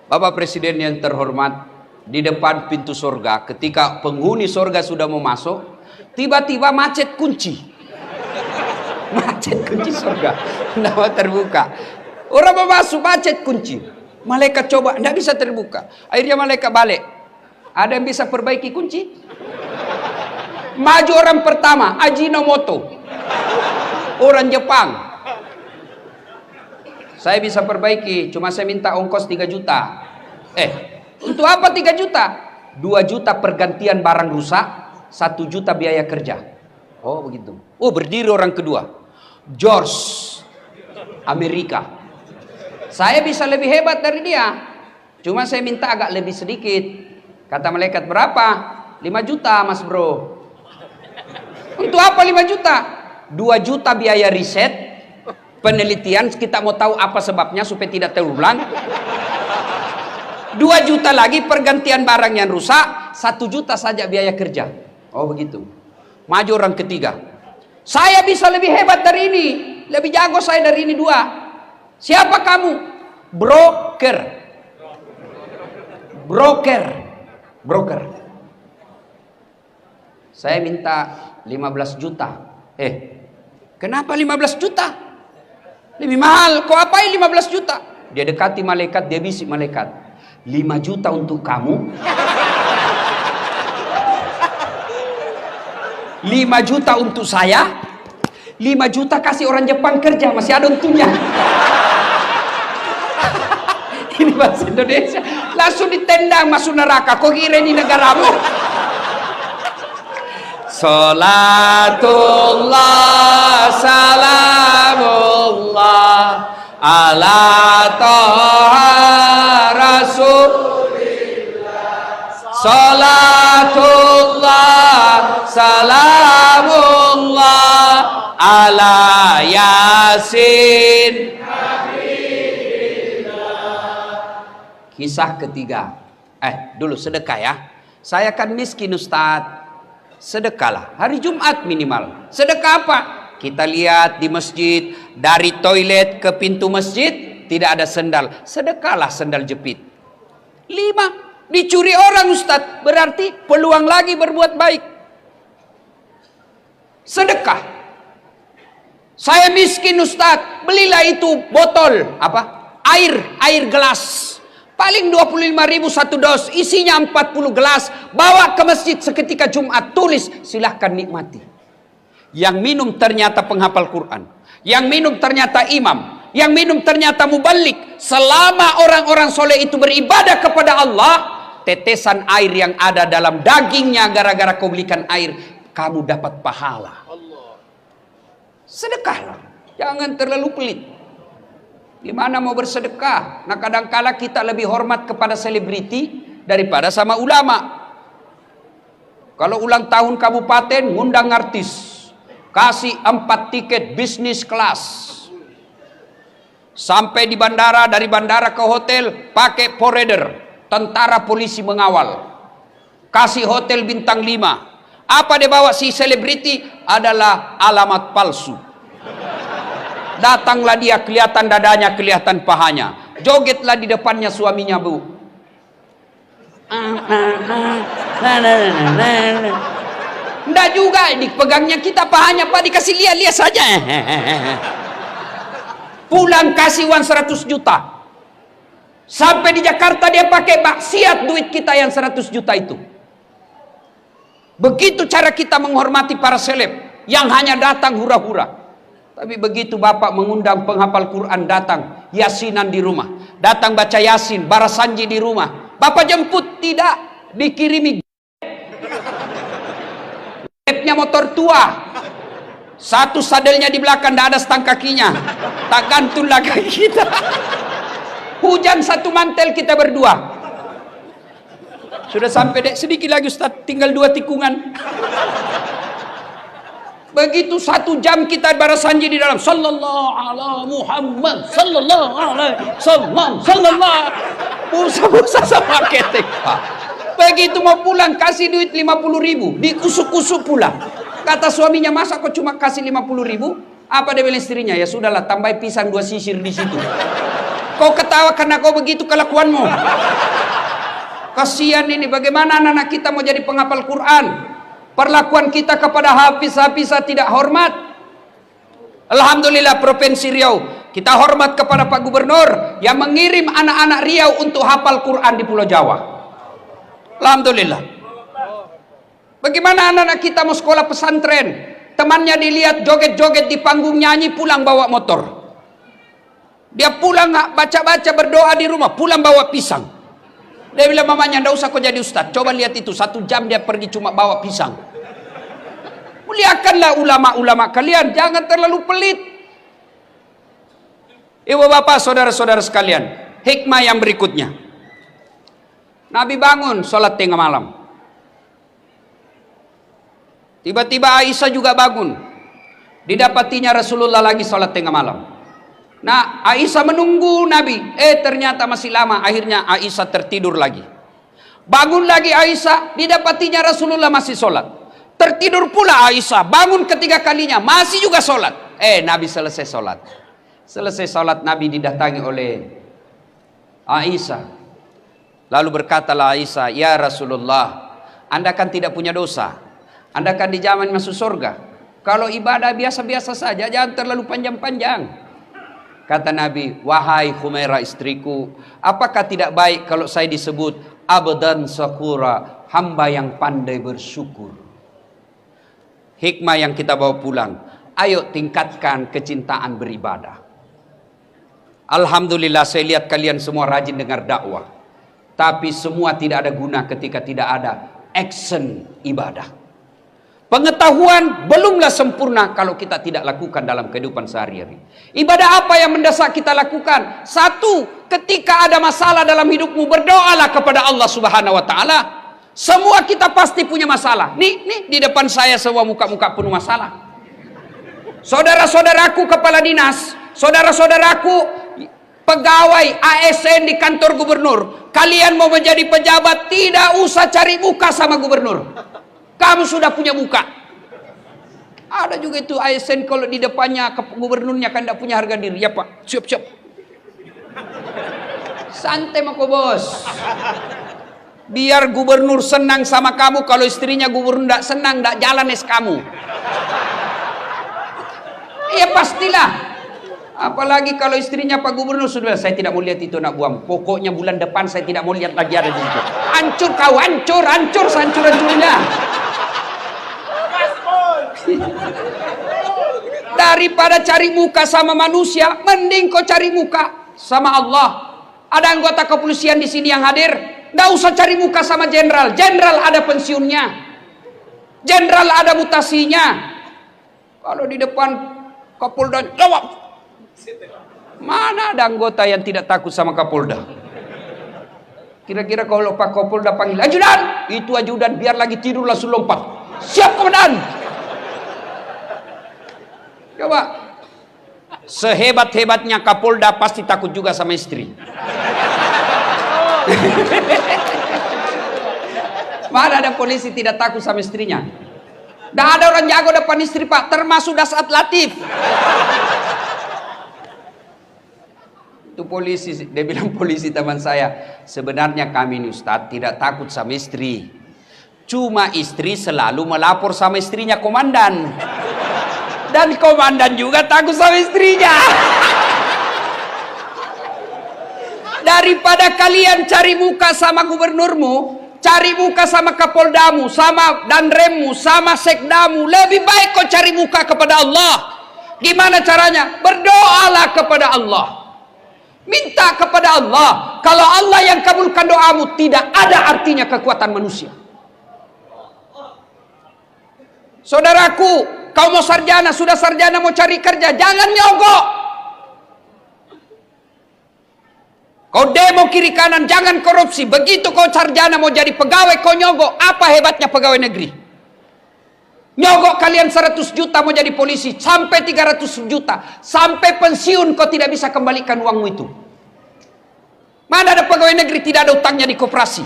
Bapak Presiden yang terhormat, di depan pintu surga, ketika penghuni surga sudah mau masuk, tiba-tiba macet kunci. Macet kunci surga, tidak mau terbuka. Orang mau masuk, macet kunci. Malaikat coba, tidak bisa terbuka. Akhirnya malaikat balik. Ada yang bisa perbaiki kunci? Maju orang pertama, Ajinomoto, orang Jepang. Saya bisa perbaiki, cuma saya minta ongkos 3 juta. Untuk apa 3 juta? 2 juta pergantian barang rusak, 1 juta biaya kerja. Oh begitu. Oh, berdiri orang kedua, George, Amerika. Saya bisa lebih hebat dari dia, cuma saya minta agak lebih sedikit. Kata malaikat, berapa? 5 juta mas bro. Untuk apa 5 juta? 2 juta biaya riset, penelitian, kita mau tahu apa sebabnya supaya tidak terulang. 2 juta lagi pergantian barang yang rusak, 1 juta saja biaya kerja. Oh begitu. Maju orang ketiga. Saya bisa lebih hebat dari ini, lebih jago saya dari ini 2. Siapa kamu? Broker. Saya minta 15 juta. Kenapa 15 juta? Lebih mahal. Kau apain 15 juta? Dia dekati malaikat, dia bisik malaikat, 5 juta untuk kamu, 5 juta untuk saya, 5 juta kasih orang Jepang kerja, masih ada untungnya. Ini bahasa Indonesia. Langsung ditendang masuk neraka. Kau kira ini negaramu? Salatullah salamullah ala toha rasulillah. Salatullah salamullah ala yasin. Kisah ketiga. Dulu sedekah ya. Saya kan miskin Ustadz. Sedekahlah hari Jumat minimal. Sedekah apa? Kita lihat di masjid, dari toilet ke pintu masjid tidak ada sendal. Sedekahlah sendal jepit. 5 dicuri orang Ustadz, berarti peluang lagi berbuat baik. Sedekah. Saya miskin Ustadz, belilah itu botol apa? Air gelas. Paling 25.000 satu dos, isinya 40 gelas. Bawa ke masjid seketika Jumat, tulis, silahkan nikmati. Yang minum ternyata penghafal Quran, yang minum ternyata imam, yang minum ternyata mubalik. Selama orang-orang soleh itu beribadah kepada Allah, tetesan air yang ada dalam dagingnya gara-gara kau belikan air, kamu dapat pahala. Sedekahlah, jangan terlalu pelit. Gimana mau bersedekah? Nah, kadangkala kita lebih hormat kepada selebriti daripada sama ulama. Kalau ulang tahun kabupaten, ngundang artis, kasih 4 tiket bisnis kelas. Sampai di bandara, dari bandara ke hotel pakai forerunner, tentara polisi mengawal. Kasih hotel bintang 5. Apa dia bawa si selebriti? Adalah alamat palsu. Datanglah dia, kelihatan dadanya, kelihatan pahanya. Jogetlah di depannya suaminya, Bu. Enggak juga, dipegangnya kita pahanya, Pak, dikasih lihat-lihat saja. Pulang kasih uang 100 juta. Sampai di Jakarta dia pakai maksiat duit kita yang 100 juta itu. Begitu cara kita menghormati para seleb yang hanya datang hura-hura. Tapi begitu Bapak mengundang penghafal Quran datang, yasinan di rumah, datang baca yasin, barasanji di rumah, Bapak jemput, tidak, dikirimi nya motor tua, satu sadelnya di belakang, tidak ada stang kakinya, tak gantung lah kaki kita. Hujan satu mantel kita berdua. Sudah sampai dek, sedikit lagi Ustaz, tinggal 2 tikungan. Begitu 1 jam kita barasanji di dalam, sallallahu ala Muhammad, sallallahu alaihi sallallahu. Busa-busa sama ketek, Pak. Begitu mau pulang kasih duit 50.000, dikusuk-kusuk pula. Kata suaminya, masa kok cuma kasih 50.000? Apa dia bilang istrinya? Ya sudahlah, tambah pisang 2 sisir di situ. Kau ketawa karena kau begitu kelakuanmu. Kasihan ini, bagaimana anak-anak kita mau jadi penghafal Quran? Perlakuan kita kepada hafiz-hafizah tidak hormat. Alhamdulillah Provinsi Riau, kita hormat kepada Pak Gubernur yang mengirim anak-anak Riau untuk hafal Quran di Pulau Jawa. Alhamdulillah. Bagaimana anak-anak kita mau sekolah pesantren, temannya dilihat joget-joget di panggung nyanyi, pulang bawa motor. Dia pulang baca-baca berdoa di rumah, pulang bawa pisang. Dia bilang mamanya, ndak usah kau jadi ustaz. Coba lihat itu, 1 jam dia pergi cuma bawa pisang. Muliakanlah ulama-ulama kalian, jangan terlalu pelit. Ibu bapak, saudara-saudara sekalian, hikmah yang berikutnya. Nabi bangun sholat tengah malam. Tiba-tiba Aisyah juga bangun. Didapatinya Rasulullah lagi sholat tengah malam. Nah, Aisyah menunggu Nabi. Ternyata masih lama. Akhirnya Aisyah tertidur lagi. Bangun lagi Aisyah. Didapatinya Rasulullah masih sholat. Tertidur pula Aisyah. Bangun ketiga kalinya. Masih juga sholat. Nabi selesai sholat. Selesai sholat Nabi didatangi oleh Aisyah. Lalu berkatalah Aisyah, ya Rasulullah, Anda kan tidak punya dosa. Anda kan dijamin masuk surga. Kalau ibadah biasa-biasa saja, jangan terlalu panjang-panjang. Kata Nabi, wahai Humairah istriku, apakah tidak baik kalau saya disebut abdan syakura, hamba yang pandai bersyukur? Hikmah yang kita bawa pulang, ayo tingkatkan kecintaan beribadah. Alhamdulillah saya lihat kalian semua rajin dengar dakwah. Tapi semua tidak ada guna ketika tidak ada action ibadah. Pengetahuan belumlah sempurna kalau kita tidak lakukan dalam kehidupan sehari-hari. Ibadah apa yang mendesak kita lakukan? 1, ketika ada masalah dalam hidupmu, berdoalah kepada Allah Subhanahu wa taala. Semua kita pasti punya masalah. Nih di depan saya semua muka-muka penuh masalah. Saudara-saudaraku kepala dinas, saudara-saudaraku pegawai ASN di kantor gubernur, kalian mau menjadi pejabat, tidak usah cari muka sama gubernur. Kamu sudah punya muka. Ada juga itu ASN kalau di depannya gubernurnya kan tidak punya harga diri. Ya Pak, siap-siap. Santai mako bos. Biar gubernur senang sama kamu. Kalau istrinya gubernur tidak senang, tidak jalan es kamu. Ya pastilah. Apalagi kalau istrinya Pak Gubernur sudah, saya tidak mau lihat itu anak buang. Pokoknya bulan depan saya tidak mau lihat lagi ada di situ. Hancur kau, hancur, hancur-hancurnya. Daripada cari muka sama manusia, mending kau cari muka sama Allah. Ada anggota kepolisian di sini yang hadir, nggak usah cari muka sama jenderal. Jenderal ada pensiunnya, jenderal ada mutasinya. Kalau di depan Kapolda, jawab. Mana ada anggota yang tidak takut sama Kapolda? Kira-kira kalau Pak Kapolda panggil ajudan, itu ajudan biar lagi tidur langsung lompat. Siap komandan. Coba, sehebat-hebatnya Kapolda pasti takut juga sama istri. Mana ada polisi tidak takut sama istrinya? Dah ada orang jago depan istri Pak, termasuk Dasat Latif. Itu polisi, dia bilang polisi teman saya. Sebenarnya kami ini Ustadz tidak takut sama istri. Cuma istri selalu melapor sama istrinya komandan. Dan komandan juga takut sama istrinya. Daripada kalian cari muka sama gubernurmu, cari muka sama kapoldamu, sama danremmu, sama sekdamu, lebih baik kau cari muka kepada Allah. Gimana caranya? Berdoalah kepada Allah. Minta kepada Allah. Kalau Allah yang kabulkan doamu, tidak ada artinya kekuatan manusia. Saudaraku, kau mau sarjana, sudah sarjana mau cari kerja, jangan nyogok. Kau demo kiri kanan, jangan korupsi. Begitu kau sarjana mau jadi pegawai, kau nyogok. Apa hebatnya pegawai negeri? Nyogok kalian 100 juta mau jadi polisi, sampai 300 juta, sampai pensiun kau tidak bisa kembalikan uangmu itu. Mana ada pegawai negeri tidak ada utangnya di koperasi?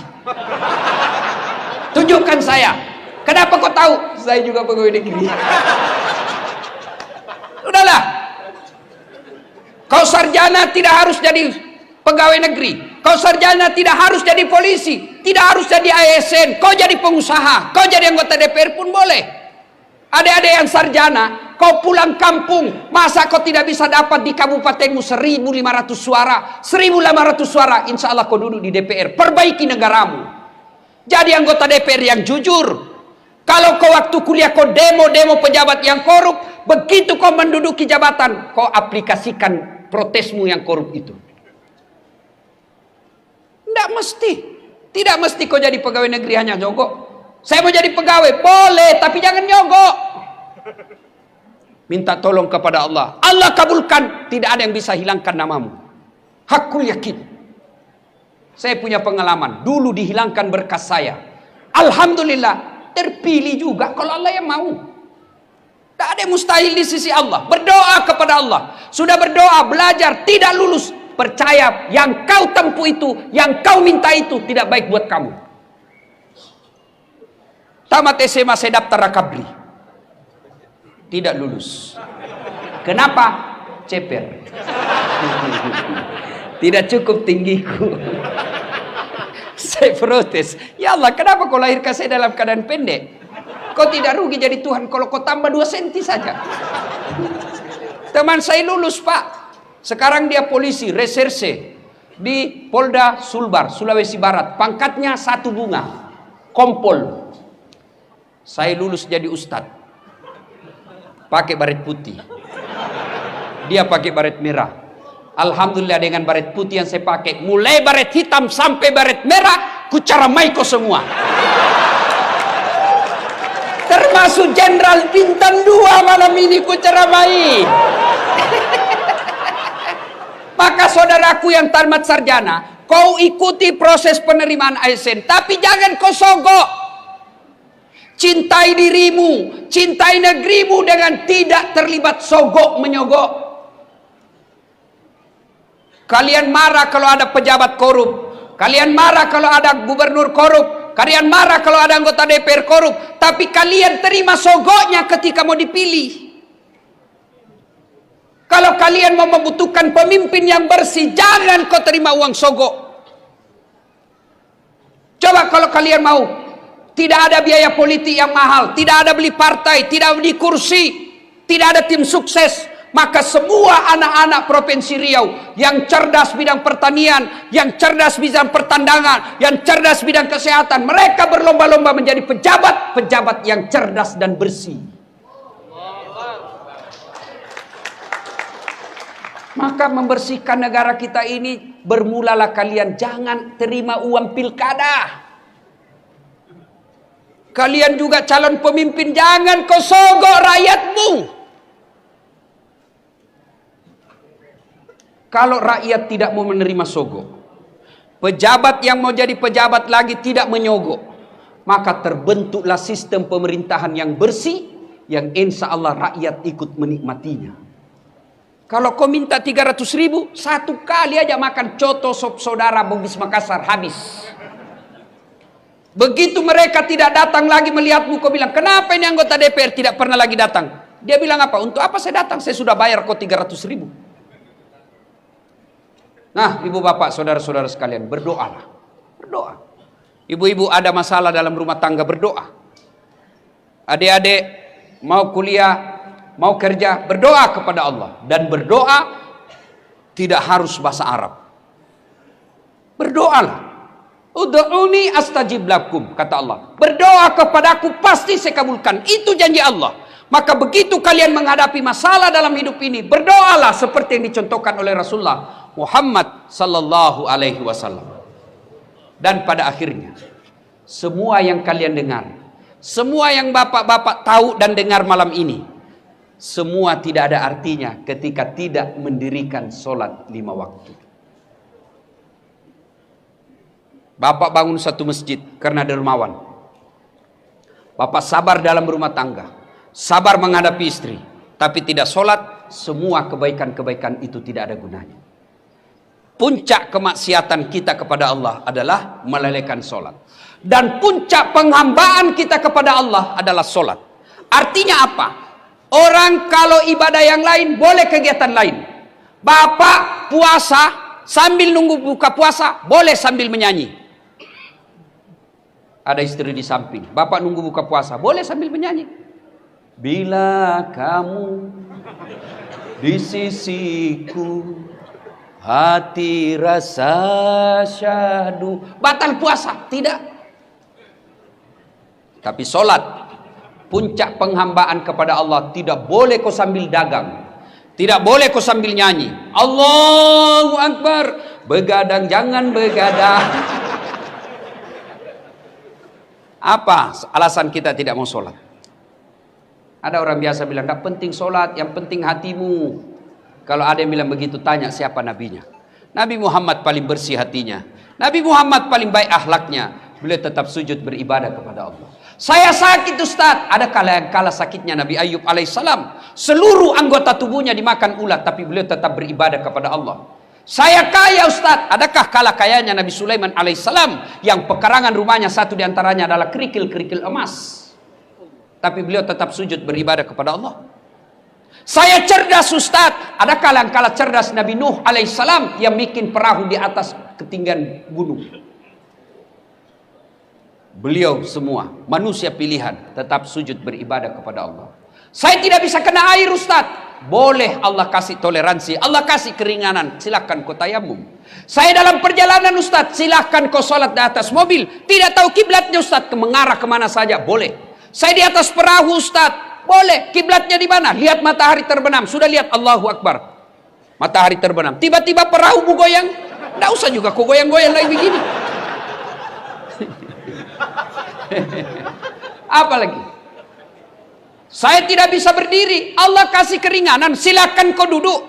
Tunjukkan saya. Kenapa kau tahu? Saya juga pegawai negeri. Udahlah. Kau sarjana tidak harus jadi pegawai negeri. Kau sarjana tidak harus jadi polisi, tidak harus jadi ASN. Kau jadi pengusaha, kau jadi anggota DPR pun boleh. Adik-adik yang sarjana, kau pulang kampung, masa kau tidak bisa dapat di kabupatenmu 1.500 suara? 1.500 suara, insya Allah kau duduk di DPR. Perbaiki negaramu. Jadi anggota DPR yang jujur. Kalau kau waktu kuliah kau demo-demo pejabat yang korup, begitu kau menduduki jabatan, kau aplikasikan protesmu yang korup itu. Tidak mesti. Tidak mesti kau jadi pegawai negeri hanya nyogok. Saya mau jadi pegawai, boleh, tapi jangan nyogok. Minta tolong kepada Allah. Allah kabulkan, tidak ada yang bisa hilangkan namamu. Hakul yakin. Saya punya pengalaman, dulu dihilangkan berkas saya. Alhamdulillah, terpilih juga kalau Allah yang mau. Tidak ada yang mustahil di sisi Allah. Berdoa kepada Allah. Sudah berdoa, belajar, tidak lulus. Percaya yang kau tempuh itu, yang kau minta itu tidak baik buat kamu. Tamat SMA saya daftar Rakabri. Tidak lulus. Kenapa? Ceper. Tidak cukup tinggiku. Saya protes. Ya Allah, kenapa kau lahirkan saya dalam keadaan pendek? Kau tidak rugi jadi Tuhan kalau kau tambah 2 senti saja. Teman saya lulus Pak. Sekarang dia polisi reserse di Polda Sulbar, Sulawesi Barat. Pangkatnya 1 bunga. Kompol. Saya lulus jadi ustadz. Pakai baret putih. Dia pakai baret merah. Alhamdulillah dengan baret putih yang saya pakai, mulai baret hitam sampai baret merah, ku caramai kau semua. Termasuk Jenderal Bintang 2 malam ini ku caramai. Maka saudaraku yang tamat sarjana, kau ikuti proses penerimaan ASN, tapi jangan kau sogok. Cintai dirimu, cintai negerimu dengan tidak terlibat sogok menyogok. Kalian marah kalau ada pejabat korup, kalian marah kalau ada gubernur korup, kalian marah kalau ada anggota DPR korup, tapi kalian terima sogoknya ketika mau dipilih. Kalau kalian mau membutuhkan pemimpin yang bersih, jangan kau terima uang sogok. Coba kalau kalian mau, tidak ada biaya politik yang mahal, tidak ada beli partai, tidak beli kursi, tidak ada tim sukses, Maka semua anak-anak Provinsi Riau yang cerdas bidang pertanian, yang cerdas bidang pertandangan, yang cerdas bidang kesehatan, mereka berlomba-lomba menjadi pejabat-pejabat yang cerdas dan bersih. Maka membersihkan negara kita ini, bermulalah kalian. Jangan terima uang pilkada. Kalian juga calon pemimpin, jangan kau sogok rakyatmu. Kalau rakyat tidak mau menerima sogok, pejabat yang mau jadi pejabat lagi tidak menyogok, maka terbentuklah sistem pemerintahan yang bersih, yang insya Allah rakyat ikut menikmatinya. Kalau kau minta 300.000, satu kali aja makan coto sop saudara Bugis Makassar, habis. Begitu mereka tidak datang lagi melihatmu, kau bilang, kenapa ini anggota DPR tidak pernah lagi datang? Dia bilang apa? Untuk apa saya datang? Saya sudah bayar kau 300.000. Nah, ibu bapak, saudara-saudara sekalian, berdoalah. Berdoa. Ibu-ibu ada masalah dalam rumah tangga, berdoa. Adik-adik mau kuliah, mau kerja, berdoa kepada Allah. Dan berdoa tidak harus bahasa Arab. Berdoalah. Ud'uni astajib lakum, kata Allah. Berdoa kepadaku, pasti saya kabulkan. Itu janji Allah. Maka begitu kalian menghadapi masalah dalam hidup ini, berdoalah seperti yang dicontohkan oleh Rasulullah Muhammad sallallahu alaihi wasallam. Dan pada akhirnya, semua yang kalian dengar, semua yang bapak-bapak tahu dan dengar malam ini, semua tidak ada artinya ketika tidak mendirikan sholat 5 waktu. Bapak bangun satu masjid karena dermawan. Bapak sabar dalam rumah tangga, sabar menghadapi istri, tapi tidak sholat, semua kebaikan-kebaikan itu tidak ada gunanya. Puncak kemaksiatan kita kepada Allah adalah melelehkan sholat. Dan puncak penghambaan kita kepada Allah adalah sholat. Artinya apa? Orang kalau ibadah yang lain boleh kegiatan lain. Bapak puasa sambil nunggu buka puasa, boleh sambil menyanyi. Ada istri di samping, bapak nunggu buka puasa, boleh sambil menyanyi. Bila kamu di sisiku, hati rasa syahdu. Batal puasa? Tidak. Tapi sholat, puncak penghambaan kepada Allah, tidak boleh kau sambil dagang, tidak boleh kau sambil nyanyi. Allahu Akbar. Begadang jangan begadang. Apa alasan kita tidak mau sholat? Ada orang biasa bilang, tidak penting sholat, yang penting hatimu. Kalau ada yang bilang begitu, tanya siapa nabinya. Nabi Muhammad paling bersih hatinya, Nabi Muhammad paling baik akhlaknya, beliau tetap sujud beribadah kepada Allah. Saya sakit Ustaz, ada kala yang kalah sakitnya Nabi Ayub alaihissalam, seluruh anggota tubuhnya dimakan ulat, tapi beliau tetap beribadah kepada Allah. Saya kaya Ustaz, adakah kalah kayanya Nabi Sulaiman alaihissalam, yang pekarangan rumahnya satu diantaranya adalah kerikil-kerikil emas, tapi beliau tetap sujud beribadah kepada Allah. Saya cerdas Ustaz, adakah yang kalah cerdas Nabi Nuh alaihissalam, yang bikin perahu di atas ketinggian gunung. Beliau semua manusia pilihan tetap sujud beribadah kepada Allah. Saya tidak bisa kena air Ustaz, boleh Allah kasih toleransi, Allah kasih keringanan, silahkan kau tayamum. Saya dalam perjalanan Ustaz, silahkan kau sholat di atas mobil, tidak tahu kiblatnya Ustaz, mengarah kemana saja, boleh. Saya di atas perahu Ustaz, boleh. Kiblatnya di mana? Lihat matahari terbenam, sudah lihat Allahu Akbar, matahari terbenam, tiba-tiba perahu goyang, tidak usah juga kau goyang-goyang lagi begini. Apa lagi? Saya tidak bisa berdiri, Allah kasih keringanan, silakan kau duduk.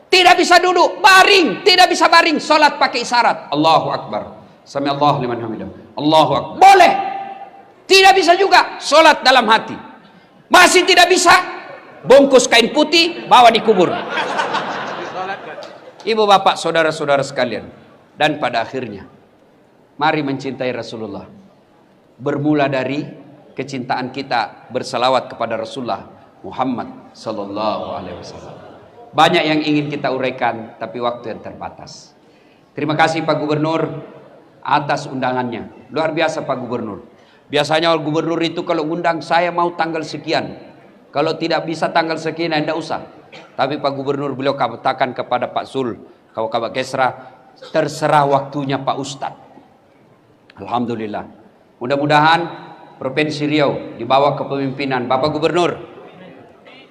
Tidak bisa duduk, baring, tidak bisa baring, salat pakai isyarat. Allahu Akbar, sami Allahu liman hamidah, Allahu Akbar, boleh. Tidak bisa juga, salat dalam hati. Masih tidak bisa, bungkus kain putih, bawa dikubur. Ibu bapak, saudara-saudara sekalian, dan pada akhirnya, mari mencintai Rasulullah. Bermula dari kecintaan kita berselawat kepada Rasulullah Muhammad sallallahu alaihi wasallam. Banyak yang ingin kita uraikan, tapi waktu yang terbatas. Terima kasih Pak Gubernur atas undangannya. Luar biasa Pak Gubernur. Biasanya gubernur itu kalau undang, saya mau tanggal sekian. Kalau tidak bisa tanggal sekian, tidak usah. Tapi Pak Gubernur beliau katakan kepada Pak Zul, kalau Kabak Kesra, terserah waktunya Pak Ustadz. Alhamdulillah. Mudah-mudahan Provinsi Riau di bawah kepemimpinan Bapak Gubernur,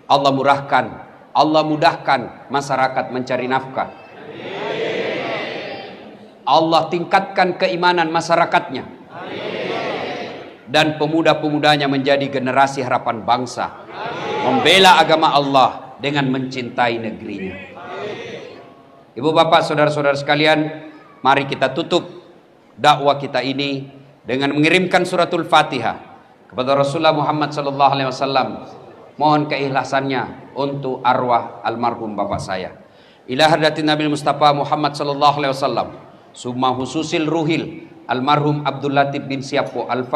Allah mudahkan masyarakat mencari nafkah. Allah tingkatkan keimanan masyarakatnya. Dan pemuda-pemudanya menjadi generasi harapan bangsa. Membela agama Allah dengan mencintai negerinya. Ibu bapak saudara-saudara sekalian, mari kita tutup dakwah kita ini dengan mengirimkan suratul Fatihah kepada Rasulullah Muhammad SAW. Mohon keikhlasannya untuk arwah almarhum bapak saya. Ila hadratin Nabi Mustafa Muhammad SAW. Summa hususil ruhil almarhum Abdul Latif bin Siapo Alfa.